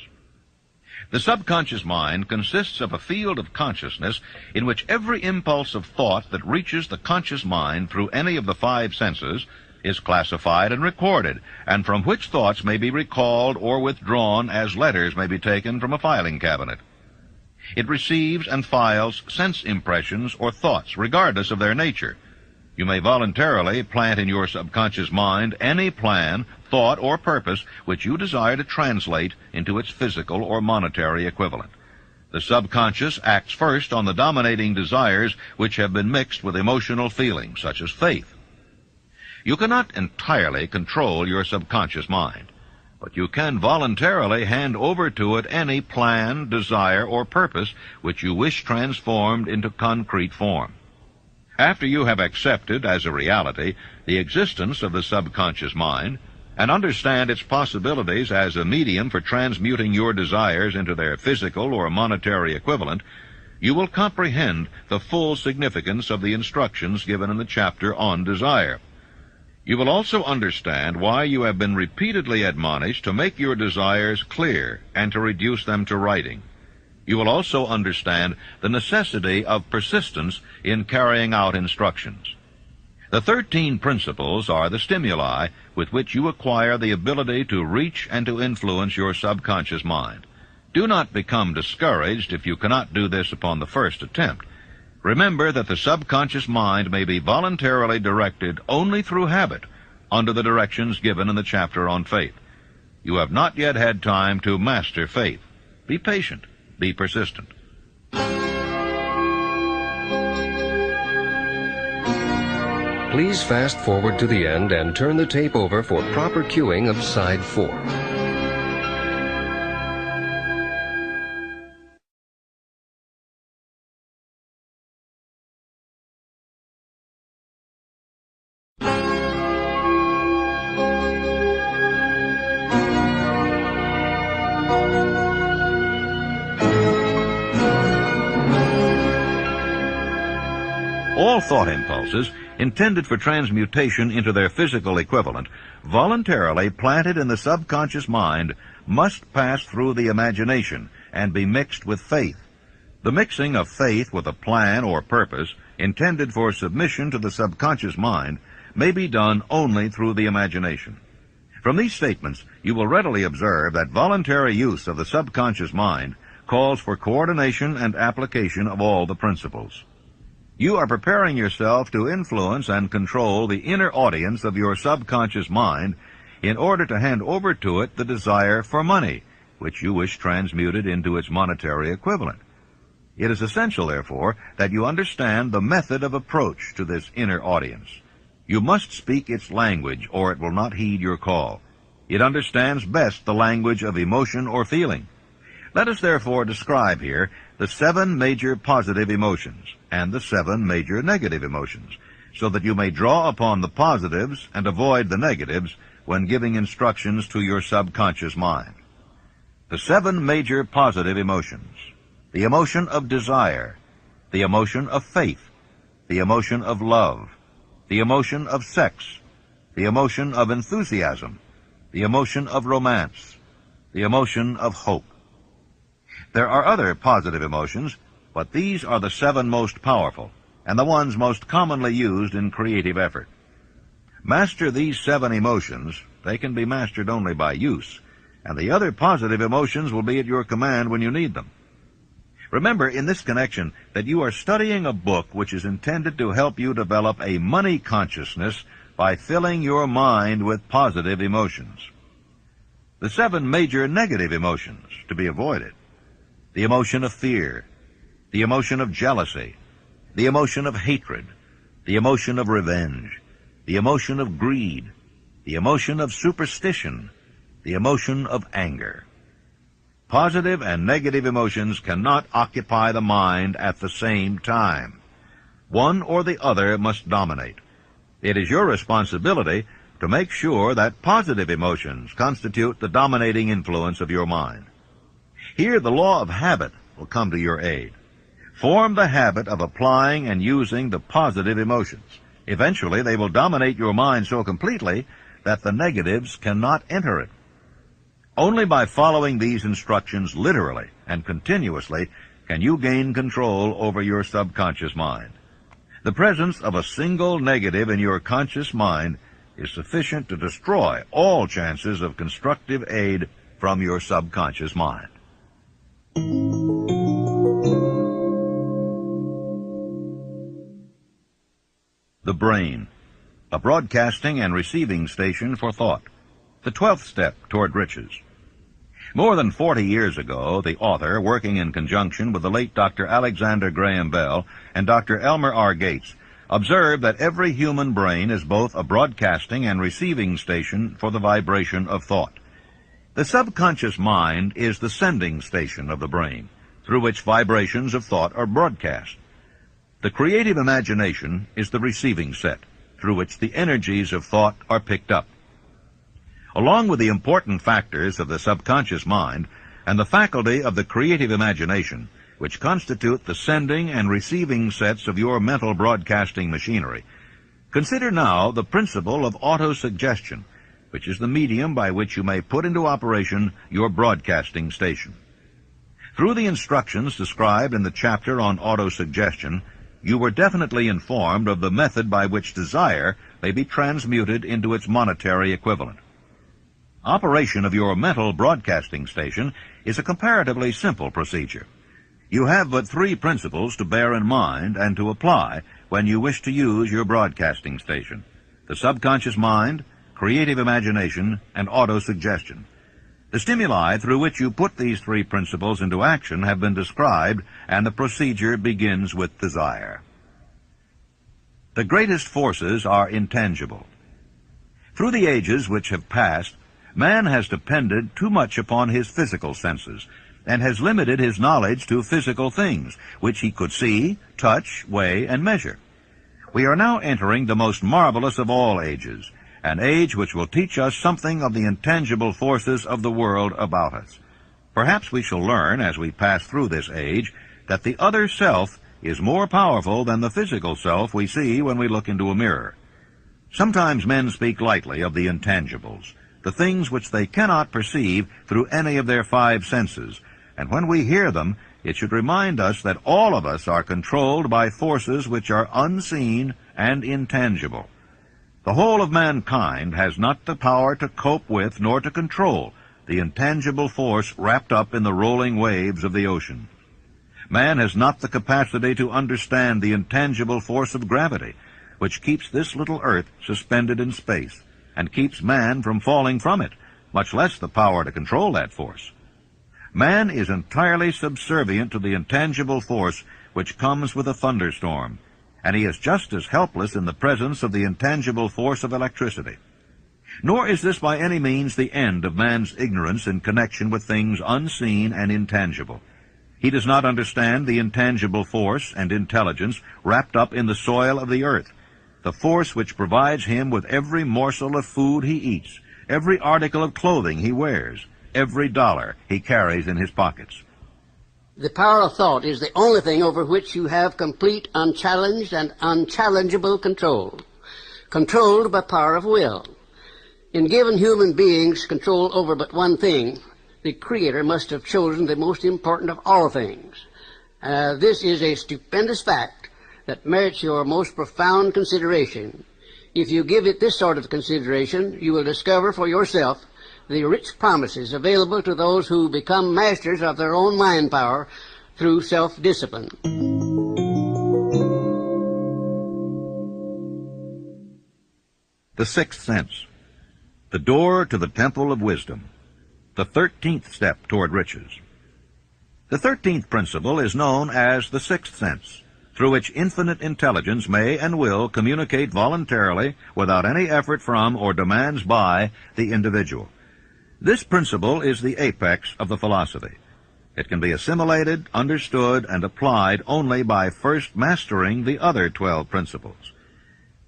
The subconscious mind consists of a field of consciousness in which every impulse of thought that reaches the conscious mind through any of the 5 senses is classified and recorded, and from which thoughts may be recalled or withdrawn as letters may be taken from a filing cabinet. It receives and files sense impressions or thoughts regardless of their nature. You may voluntarily plant in your subconscious mind any plan, thought, or purpose which you desire to translate into its physical or monetary equivalent. The subconscious acts first on the dominating desires which have been mixed with emotional feelings, such as faith. You cannot entirely control your subconscious mind, but you can voluntarily hand over to it any plan, desire, or purpose which you wish transformed into concrete form. After you have accepted as a reality the existence of the subconscious mind and understand its possibilities as a medium for transmuting your desires into their physical or monetary equivalent, you will comprehend the full significance of the instructions given in the chapter on desire. You will also understand why you have been repeatedly admonished to make your desires clear and to reduce them to writing. You will also understand the necessity of persistence in carrying out instructions. The 13 principles are the stimuli with which you acquire the ability to reach and to influence your subconscious mind. Do not become discouraged if you cannot do this upon the first attempt. Remember that the subconscious mind may be voluntarily directed only through habit under the directions given in the chapter on faith. You have not yet had time to master faith. Be patient. Be persistent. Please fast forward to the end and turn the tape over for proper cueing of side 4. All thought impulses intended for transmutation into their physical equivalent, voluntarily planted in the subconscious mind, must pass through the imagination and be mixed with faith. The mixing of faith with a plan or purpose intended for submission to the subconscious mind may be done only through the imagination. From these statements, you will readily observe that voluntary use of the subconscious mind calls for coordination and application of all the principles. You are preparing yourself to influence and control the inner audience of your subconscious mind in order to hand over to it the desire for money, which you wish transmuted into its monetary equivalent. It is essential, therefore, that you understand the method of approach to this inner audience. You must speak its language, or it will not heed your call. It understands best the language of emotion or feeling. Let us therefore describe here the 7 major positive emotions and the 7 major negative emotions, so that you may draw upon the positives and avoid the negatives when giving instructions to your subconscious mind. The 7 major positive emotions: the emotion of desire, the emotion of faith, the emotion of love, the emotion of sex, the emotion of enthusiasm, the emotion of romance, the emotion of hope. There are other positive emotions, but these are the 7 most powerful and the ones most commonly used in creative effort. Master these 7 emotions. They can be mastered only by use, and the other positive emotions will be at your command when you need them. Remember in this connection that you are studying a book which is intended to help you develop a money consciousness by filling your mind with positive emotions. The 7 major negative emotions to be avoided: the emotion of fear, the emotion of jealousy, the emotion of hatred, the emotion of revenge, the emotion of greed, the emotion of superstition, the emotion of anger. Positive and negative emotions cannot occupy the mind at the same time. One or the other must dominate. It is your responsibility to make sure that positive emotions constitute the dominating influence of your mind. Here the law of habit will come to your aid. Form the habit of applying and using the positive emotions. Eventually they will dominate your mind so completely that the negatives cannot enter it. Only by following these instructions literally and continuously can you gain control over your subconscious mind. The presence of a single negative in your conscious mind is sufficient to destroy all chances of constructive aid from your subconscious mind. The brain, a broadcasting and receiving station for thought. The 12th step toward riches. More than 40 years ago, the author, working in conjunction with the late Dr. Alexander Graham Bell and Dr. Elmer R. Gates, observed that every human brain is both a broadcasting and receiving station for the vibration of thought. The subconscious mind is the sending station of the brain, through which vibrations of thought are broadcast. The creative imagination is the receiving set, through which the energies of thought are picked up. Along with the important factors of the subconscious mind and the faculty of the creative imagination, which constitute the sending and receiving sets of your mental broadcasting machinery, consider now the principle of autosuggestion, which is the medium by which you may put into operation your broadcasting station. Through the instructions described in the chapter on autosuggestion, you were definitely informed of the method by which desire may be transmuted into its monetary equivalent. Operation of your mental broadcasting station is a comparatively simple procedure. You have but 3 principles to bear in mind and to apply when you wish to use your broadcasting station: the subconscious mind, creative imagination, and autosuggestion. The stimuli through which you put these 3 principles into action have been described, and the procedure begins with desire. The greatest forces are intangible. Through the ages which have passed, man has depended too much upon his physical senses, and has limited his knowledge to physical things, which he could see, touch, weigh, and measure. We are now entering the most marvelous of all ages, an age which will teach us something of the intangible forces of the world about us. Perhaps we shall learn, as we pass through this age, that the other self is more powerful than the physical self we see when we look into a mirror. Sometimes men speak lightly of the intangibles, the things which they cannot perceive through any of their 5 senses, and when we hear them, it should remind us that all of us are controlled by forces which are unseen and intangible. The whole of mankind has not the power to cope with nor to control the intangible force wrapped up in the rolling waves of the ocean. Man has not the capacity to understand the intangible force of gravity, which keeps this little earth suspended in space, and keeps man from falling from it, much less the power to control that force. Man is entirely subservient to the intangible force which comes with a thunderstorm, and he is just as helpless in the presence of the intangible force of electricity. Nor is this by any means the end of man's ignorance in connection with things unseen and intangible. He does not understand the intangible force and intelligence wrapped up in the soil of the earth, the force which provides him with every morsel of food he eats, every article of clothing he wears, every dollar he carries in his pockets. The power of thought is the only thing over which you have complete, unchallenged, and unchallengeable control. Controlled by power of will. In giving human beings control over but one thing, the Creator must have chosen the most important of all things. This is a stupendous fact that merits your most profound consideration. If you give it this sort of consideration, you will discover for yourself the rich promises available to those who become masters of their own mind power through self-discipline. The sixth sense, the door to the temple of wisdom, the 13th step toward riches. The 13th principle is known as the sixth sense, through which infinite intelligence may and will communicate voluntarily without any effort from or demands by the individual. This principle is the apex of the philosophy. It can be assimilated, understood, and applied only by first mastering the other 12 principles.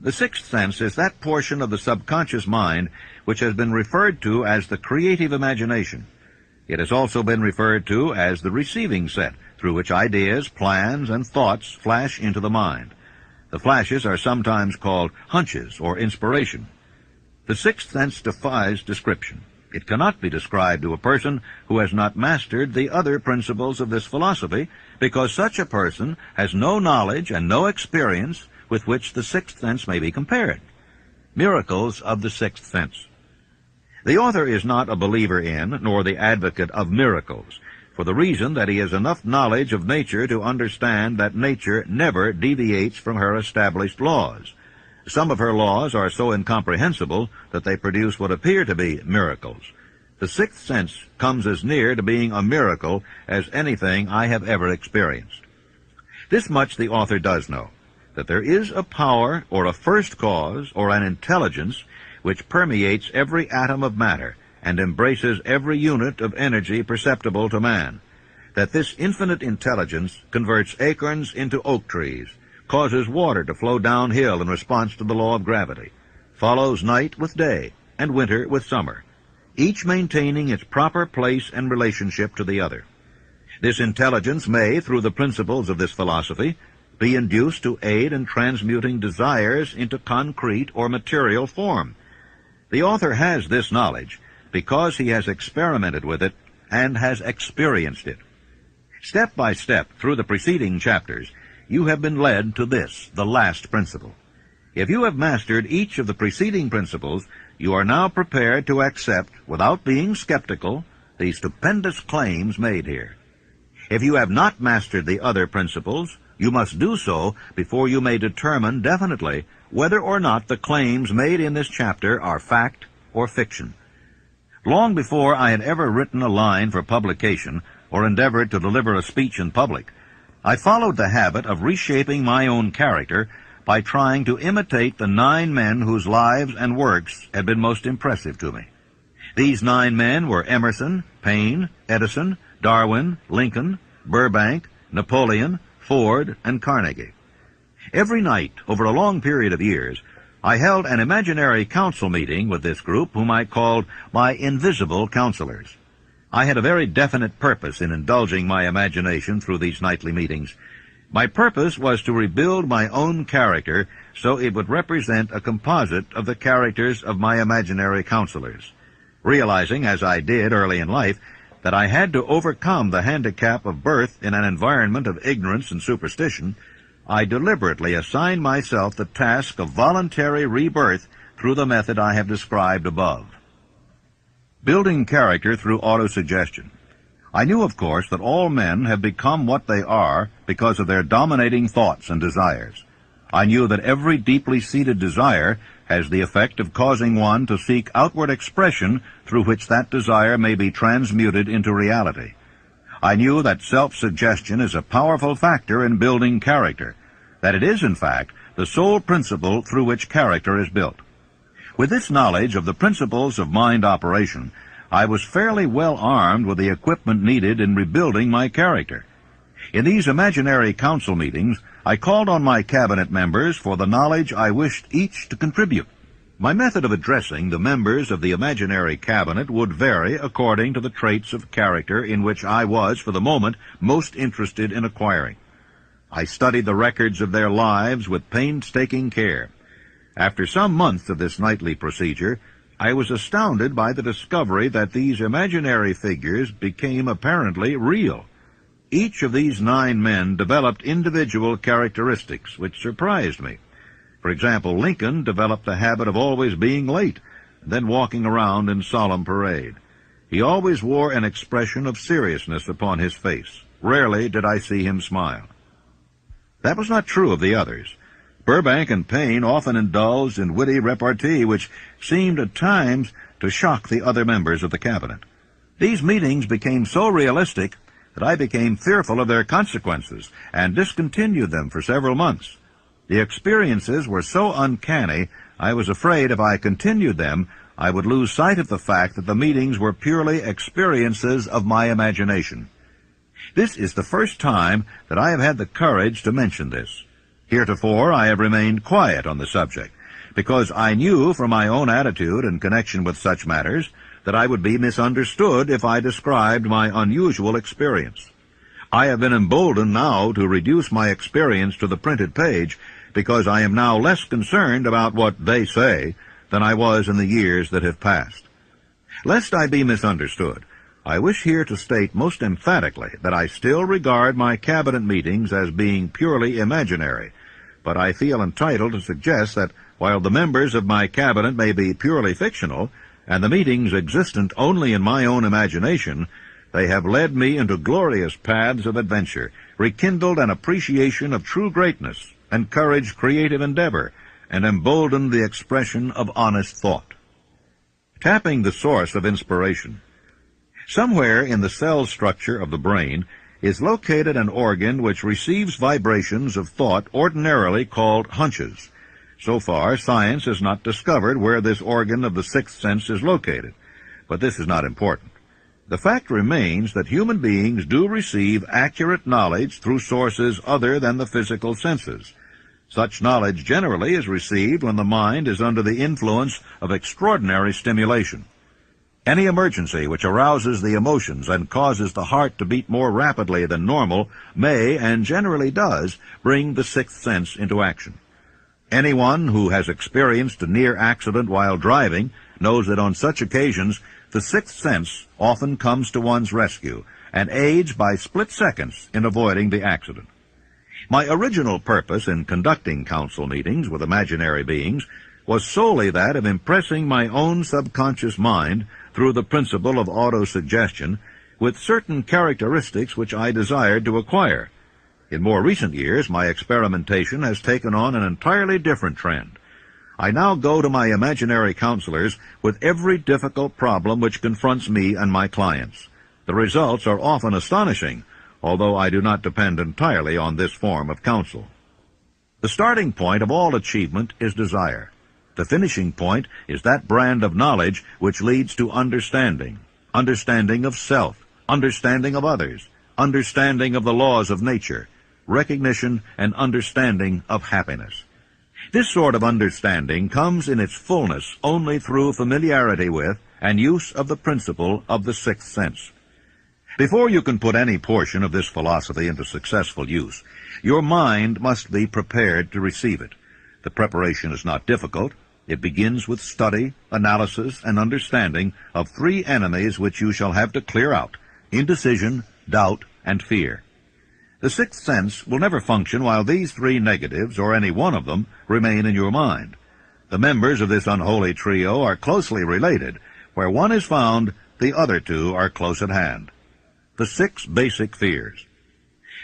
The sixth sense is that portion of the subconscious mind which has been referred to as the creative imagination. It has also been referred to as the receiving set, through which ideas, plans, and thoughts flash into the mind. The flashes are sometimes called hunches or inspiration. The sixth sense defies description. It cannot be described to a person who has not mastered the other principles of this philosophy, because such a person has no knowledge and no experience with which the sixth sense may be compared. Miracles of the sixth sense. The author is not a believer in, nor the advocate of miracles, for the reason that he has enough knowledge of nature to understand that nature never deviates from her established laws. Some of her laws are so incomprehensible that they produce what appear to be miracles. The sixth sense comes as near to being a miracle as anything I have ever experienced. This much the author does know, that there is a power or a first cause or an intelligence which permeates every atom of matter and embraces every unit of energy perceptible to man, that this infinite intelligence converts acorns into oak trees, causes water to flow downhill in response to the law of gravity, follows night with day and winter with summer, each maintaining its proper place and relationship to the other. This intelligence may, through the principles of this philosophy, be induced to aid in transmuting desires into concrete or material form. The author has this knowledge because he has experimented with it and has experienced it. Step by step through the preceding chapters, you have been led to this, the last principle. If you have mastered each of the preceding principles, you are now prepared to accept, without being skeptical, the stupendous claims made here. If you have not mastered the other principles, you must do so before you may determine definitely whether or not the claims made in this chapter are fact or fiction. Long before I had ever written a line for publication or endeavored to deliver a speech in public, I followed the habit of reshaping my own character by trying to imitate the 9 men whose lives and works had been most impressive to me. These 9 men were Emerson, Paine, Edison, Darwin, Lincoln, Burbank, Napoleon, Ford, and Carnegie. Every night, over a long period of years, I held an imaginary council meeting with this group whom I called my invisible counselors. I had a very definite purpose in indulging my imagination through these nightly meetings. My purpose was to rebuild my own character so it would represent a composite of the characters of my imaginary counselors. Realizing, as I did early in life, that I had to overcome the handicap of birth in an environment of ignorance and superstition, I deliberately assigned myself the task of voluntary rebirth through the method I have described above. Building character through autosuggestion. I knew, of course, that all men have become what they are because of their dominating thoughts and desires. I knew that every deeply seated desire has the effect of causing one to seek outward expression through which that desire may be transmuted into reality. I knew that self-suggestion is a powerful factor in building character, that it is, in fact, the sole principle through which character is built. With this knowledge of the principles of mind operation, I was fairly well armed with the equipment needed in rebuilding my character. In these imaginary council meetings, I called on my cabinet members for the knowledge I wished each to contribute. My method of addressing the members of the imaginary cabinet would vary according to the traits of character in which I was, for the moment, most interested in acquiring. I studied the records of their lives with painstaking care. After some months of this nightly procedure, I was astounded by the discovery that these imaginary figures became apparently real. Each of these 9 men developed individual characteristics which surprised me. For example, Lincoln developed the habit of always being late, and then walking around in solemn parade. He always wore an expression of seriousness upon his face. Rarely did I see him smile. That was not true of the others. Burbank and Payne often indulged in witty repartee, which seemed at times to shock the other members of the cabinet. These meetings became so realistic that I became fearful of their consequences and discontinued them for several months. The experiences were so uncanny, I was afraid if I continued them, I would lose sight of the fact that the meetings were purely experiences of my imagination. This is the first time that I have had the courage to mention this. Heretofore, I have remained quiet on the subject, because I knew from my own attitude in connection with such matters that I would be misunderstood if I described my unusual experience. I have been emboldened now to reduce my experience to the printed page, because I am now less concerned about what they say than I was in the years that have passed. Lest I be misunderstood, I wish here to state most emphatically that I still regard my cabinet meetings as being purely imaginary, but I feel entitled to suggest that while the members of my cabinet may be purely fictional, and the meetings existent only in my own imagination, they have led me into glorious paths of adventure, rekindled an appreciation of true greatness, encouraged creative endeavor, and emboldened the expression of honest thought. Tapping the source of inspiration. Somewhere in the cell structure of the brain is located an organ which receives vibrations of thought ordinarily called hunches. So far, science has not discovered where this organ of the sixth sense is located, but this is not important. The fact remains that human beings do receive accurate knowledge through sources other than the physical senses. Such knowledge generally is received when the mind is under the influence of extraordinary stimulation. Any emergency which arouses the emotions and causes the heart to beat more rapidly than normal may, and generally does, bring the sixth sense into action. Anyone who has experienced a near accident while driving knows that on such occasions the sixth sense often comes to one's rescue and aids by split seconds in avoiding the accident. My original purpose in conducting council meetings with imaginary beings was solely that of impressing my own subconscious mind through the principle of autosuggestion with certain characteristics which I desired to acquire. In more recent years, my experimentation has taken on an entirely different trend. I now go to my imaginary counselors with every difficult problem which confronts me and my clients. The results are often astonishing, although I do not depend entirely on this form of counsel. The starting point of all achievement is desire. The finishing point is that brand of knowledge which leads to understanding, understanding of self, understanding of others, understanding of the laws of nature, recognition and understanding of happiness. This sort of understanding comes in its fullness only through familiarity with and use of the principle of the sixth sense. Before you can put any portion of this philosophy into successful use, your mind must be prepared to receive it. The preparation is not difficult. It begins with study, analysis, and understanding of 3 enemies which you shall have to clear out: indecision, doubt, and fear. The sixth sense will never function while these 3 negatives, or any one of them, remain in your mind. The members of this unholy trio are closely related. Where one is found, the other 2 are close at hand. The 6 basic fears.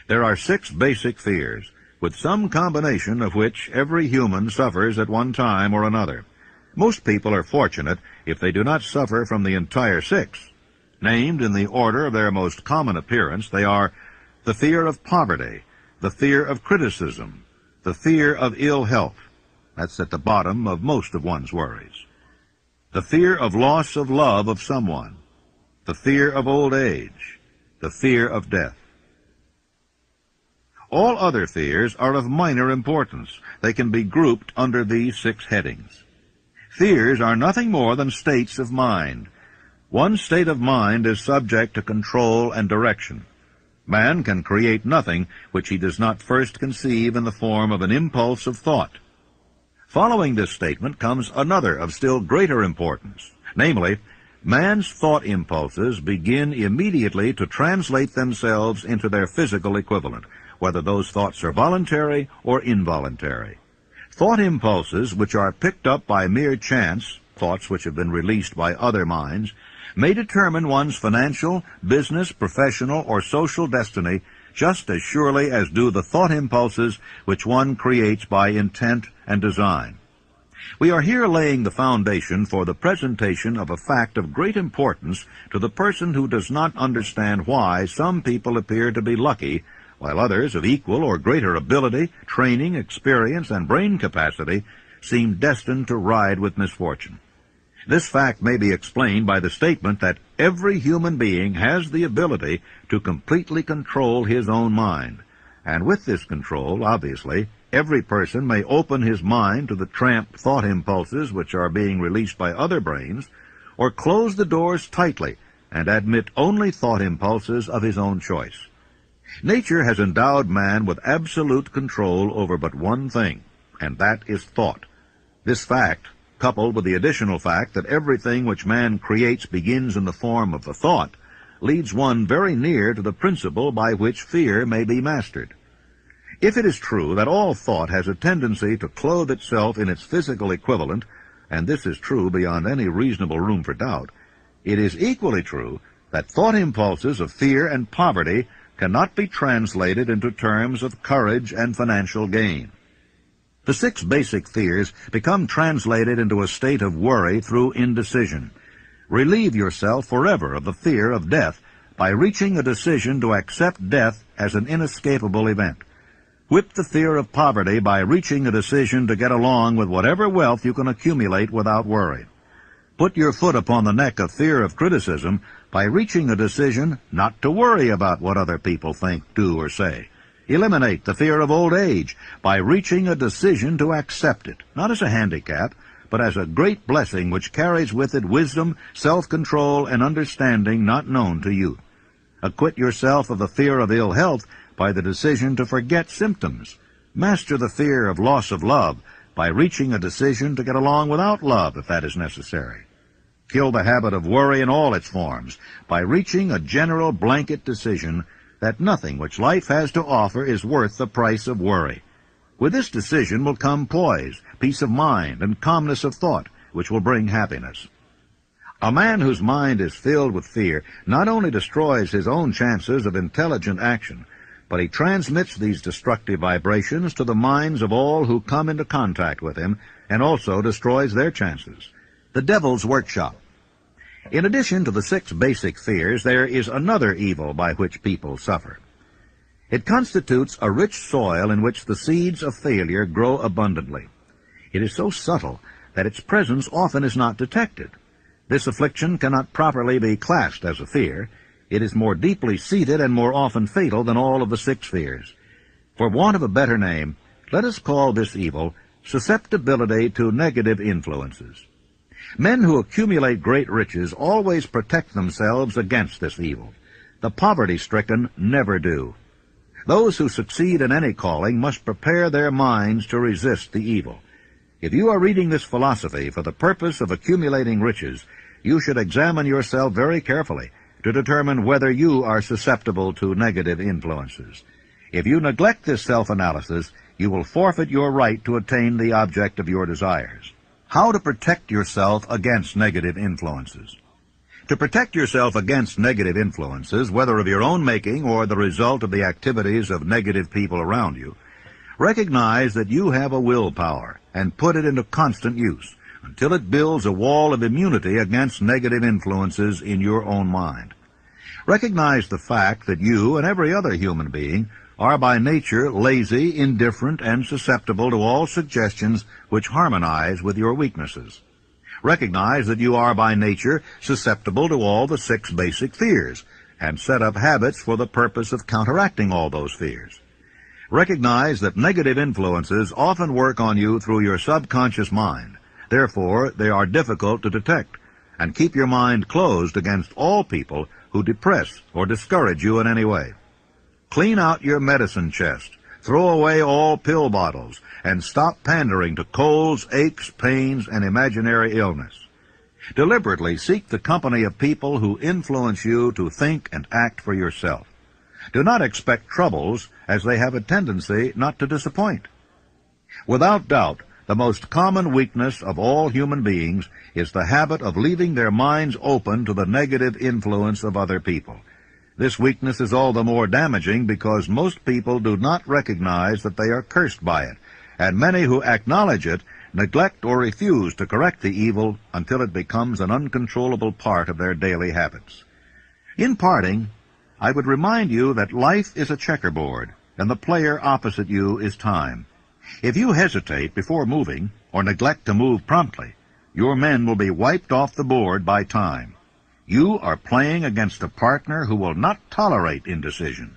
There are 6 basic fears, with some combination of which every human suffers at one time or another. Most people are fortunate if they do not suffer from the entire 6. Named in the order of their most common appearance, they are the fear of poverty, the fear of criticism, the fear of ill health. That's at the bottom of most of one's worries. The fear of loss of love of someone, the fear of old age, the fear of death. All other fears are of minor importance. They can be grouped under these 6 headings. Fears are nothing more than states of mind. One state of mind is subject to control and direction. Man can create nothing which he does not first conceive in the form of an impulse of thought. Following this statement comes another of still greater importance, namely, man's thought impulses begin immediately to translate themselves into their physical equivalent, whether those thoughts are voluntary or involuntary. Thought impulses which are picked up by mere chance, thoughts which have been released by other minds, may determine one's financial, business, professional, or social destiny just as surely as do the thought impulses which one creates by intent and design. We are here laying the foundation for the presentation of a fact of great importance to the person who does not understand why some people appear to be lucky, while others of equal or greater ability, training, experience, and brain capacity seem destined to ride with misfortune. This fact may be explained by the statement that every human being has the ability to completely control his own mind, and with this control, obviously, every person may open his mind to the tramp thought impulses which are being released by other brains, or close the doors tightly and admit only thought impulses of his own choice. Nature has endowed man with absolute control over but one thing, and that is thought. This fact, coupled with the additional fact that everything which man creates begins in the form of a thought, leads one very near to the principle by which fear may be mastered. If it is true that all thought has a tendency to clothe itself in its physical equivalent, and this is true beyond any reasonable room for doubt, it is equally true that thought impulses of fear and poverty cannot be translated into terms of courage and financial gain. The 6 basic fears become translated into a state of worry through indecision. Relieve yourself forever of the fear of death by reaching a decision to accept death as an inescapable event. Whip the fear of poverty by reaching a decision to get along with whatever wealth you can accumulate without worry. Put your foot upon the neck of fear of criticism by reaching a decision not to worry about what other people think, do, or say. Eliminate the fear of old age by reaching a decision to accept it, not as a handicap, but as a great blessing which carries with it wisdom, self-control, and understanding not known to youth. Acquit yourself of the fear of ill health by the decision to forget symptoms. Master the fear of loss of love by reaching a decision to get along without love if that is necessary. Kill the habit of worry in all its forms by reaching a general blanket decision that nothing which life has to offer is worth the price of worry. With this decision will come poise, peace of mind, and calmness of thought, which will bring happiness. A man whose mind is filled with fear not only destroys his own chances of intelligent action, but he transmits these destructive vibrations to the minds of all who come into contact with him, and also destroys their chances. The devil's workshop. In addition to the 6 basic fears, there is another evil by which people suffer. It constitutes a rich soil in which the seeds of failure grow abundantly. It is so subtle that its presence often is not detected. This affliction cannot properly be classed as a fear. It is more deeply seated and more often fatal than all of the 6 fears. For want of a better name, let us call this evil susceptibility to negative influences. Men who accumulate great riches always protect themselves against this evil. The poverty-stricken never do. Those who succeed in any calling must prepare their minds to resist the evil. If you are reading this philosophy for the purpose of accumulating riches, you should examine yourself very carefully to determine whether you are susceptible to negative influences. If you neglect this self-analysis, you will forfeit your right to attain the object of your desires. How to protect yourself against negative influences. To protect yourself against negative influences, whether of your own making or the result of the activities of negative people around you, recognize that you have a willpower and put it into constant use until it builds a wall of immunity against negative influences in your own mind. Recognize the fact that you and every other human being are by nature lazy, indifferent, and susceptible to all suggestions which harmonize with your weaknesses. Recognize that you are by nature susceptible to all the 6 basic fears, and set up habits for the purpose of counteracting all those fears. Recognize that negative influences often work on you through your subconscious mind. Therefore, they are difficult to detect, and keep your mind closed against all people who depress or discourage you in any way. Clean out your medicine chest, throw away all pill bottles, and stop pandering to colds, aches, pains, and imaginary illness. Deliberately seek the company of people who influence you to think and act for yourself. Do not expect troubles, as they have a tendency not to disappoint. Without doubt, the most common weakness of all human beings is the habit of leaving their minds open to the negative influence of other people. This weakness is all the more damaging because most people do not recognize that they are cursed by it, and many who acknowledge it neglect or refuse to correct the evil until it becomes an uncontrollable part of their daily habits. In parting, I would remind you that life is a checkerboard, and the player opposite you is time. If you hesitate before moving, or neglect to move promptly, your men will be wiped off the board by time. You are playing against a partner who will not tolerate indecision.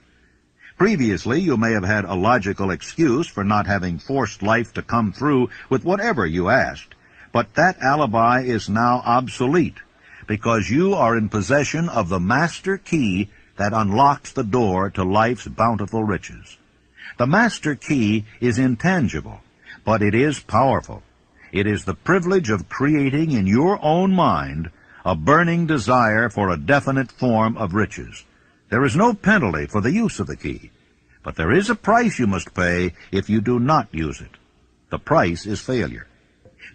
Previously, you may have had a logical excuse for not having forced life to come through with whatever you asked, but that alibi is now obsolete, because you are in possession of the master key that unlocks the door to life's bountiful riches. The master key is intangible, but it is powerful. It is the privilege of creating in your own mind a burning desire for a definite form of riches. There is no penalty for the use of the key, but there is a price you must pay if you do not use it. The price is failure.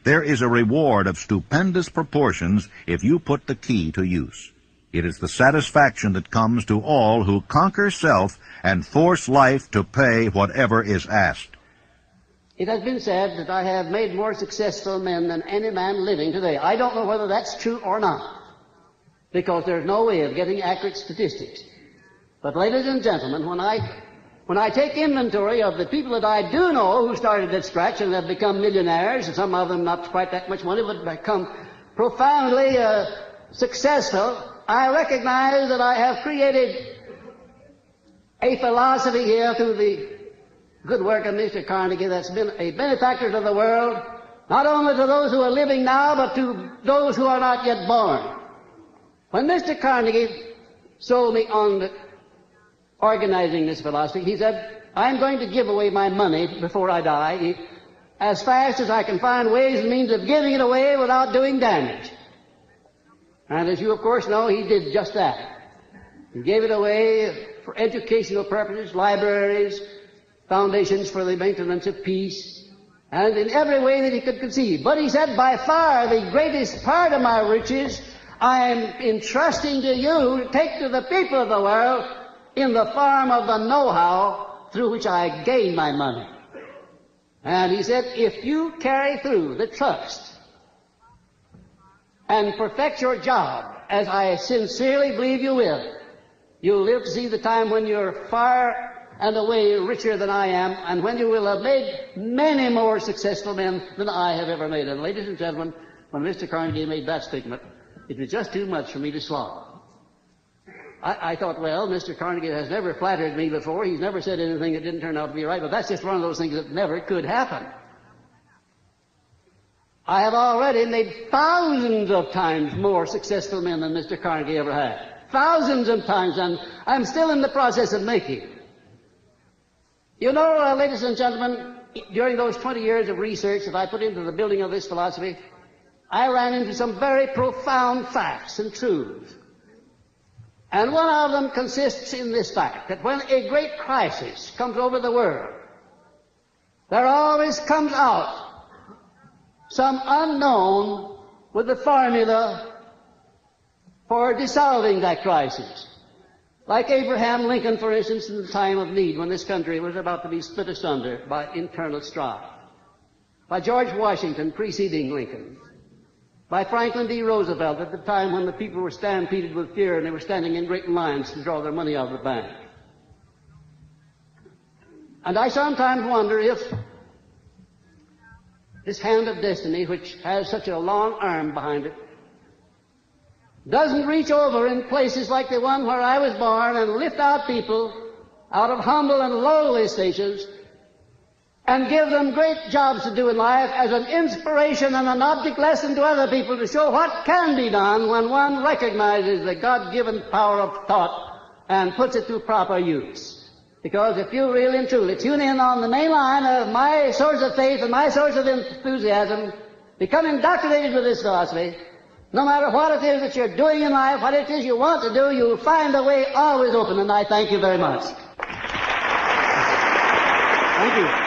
There is a reward of stupendous proportions if you put the key to use. It is the satisfaction that comes to all who conquer self and force life to pay whatever is asked. It has been said that I have made more successful men than any man living today. I don't know whether that's true or not, because there's no way of getting accurate statistics. But ladies and gentlemen, when I take inventory of the people that I do know who started at scratch and have become millionaires, and some of them not quite that much money, but become profoundly successful, I recognize that I have created a philosophy here through the good work of Mr. Carnegie that's been a benefactor to the world, not only to those who are living now, but to those who are not yet born. When Mr. Carnegie sold me on organizing this philosophy, he said, I'm going to give away my money before I die as fast as I can find ways and means of giving it away without doing damage. And as you, of course, know, he did just that. He gave it away for educational purposes, libraries, foundations for the maintenance of peace, and in every way that he could conceive. But he said, by far the greatest part of my riches I am entrusting to you to take to the people of the world in the form of the know-how through which I gain my money. And he said, if you carry through the trust and perfect your job, as I sincerely believe you will, you'll live to see the time when you're far and away richer than I am, and when you will have made many more successful men than I have ever made. And ladies and gentlemen, when Mr. Carnegie made that statement, it was just too much for me to swallow. I thought, well, Mr. Carnegie has never flattered me before. He's never said anything that didn't turn out to be right, but that's just one of those things that never could happen. I have already made thousands of times more successful men than Mr. Carnegie ever had. Thousands of times, and I'm still in the process of making. You know, ladies and gentlemen, during those 20 years of research that I put into the building of this philosophy, I ran into some very profound facts and truths. And one of them consists in this fact, that when a great crisis comes over the world, there always comes out some unknown with the formula for dissolving that crisis. Like Abraham Lincoln, for instance, in the time of need, when this country was about to be split asunder by internal strife. By George Washington preceding Lincoln. By Franklin D. Roosevelt at the time when the people were stampeded with fear and they were standing in great lines to draw their money out of the bank. And I sometimes wonder if this hand of destiny, which has such a long arm behind it, doesn't reach over in places like the one where I was born and lift out people out of humble and lowly stations and give them great jobs to do in life as an inspiration and an object lesson to other people to show what can be done when one recognizes the God-given power of thought and puts it to proper use. Because if you really and truly tune in on the main line of my source of faith and my source of enthusiasm, become indoctrinated with this philosophy, no matter what it is that you're doing in life, what it is you want to do, you'll find the way always open, and I thank you very much. Thank you.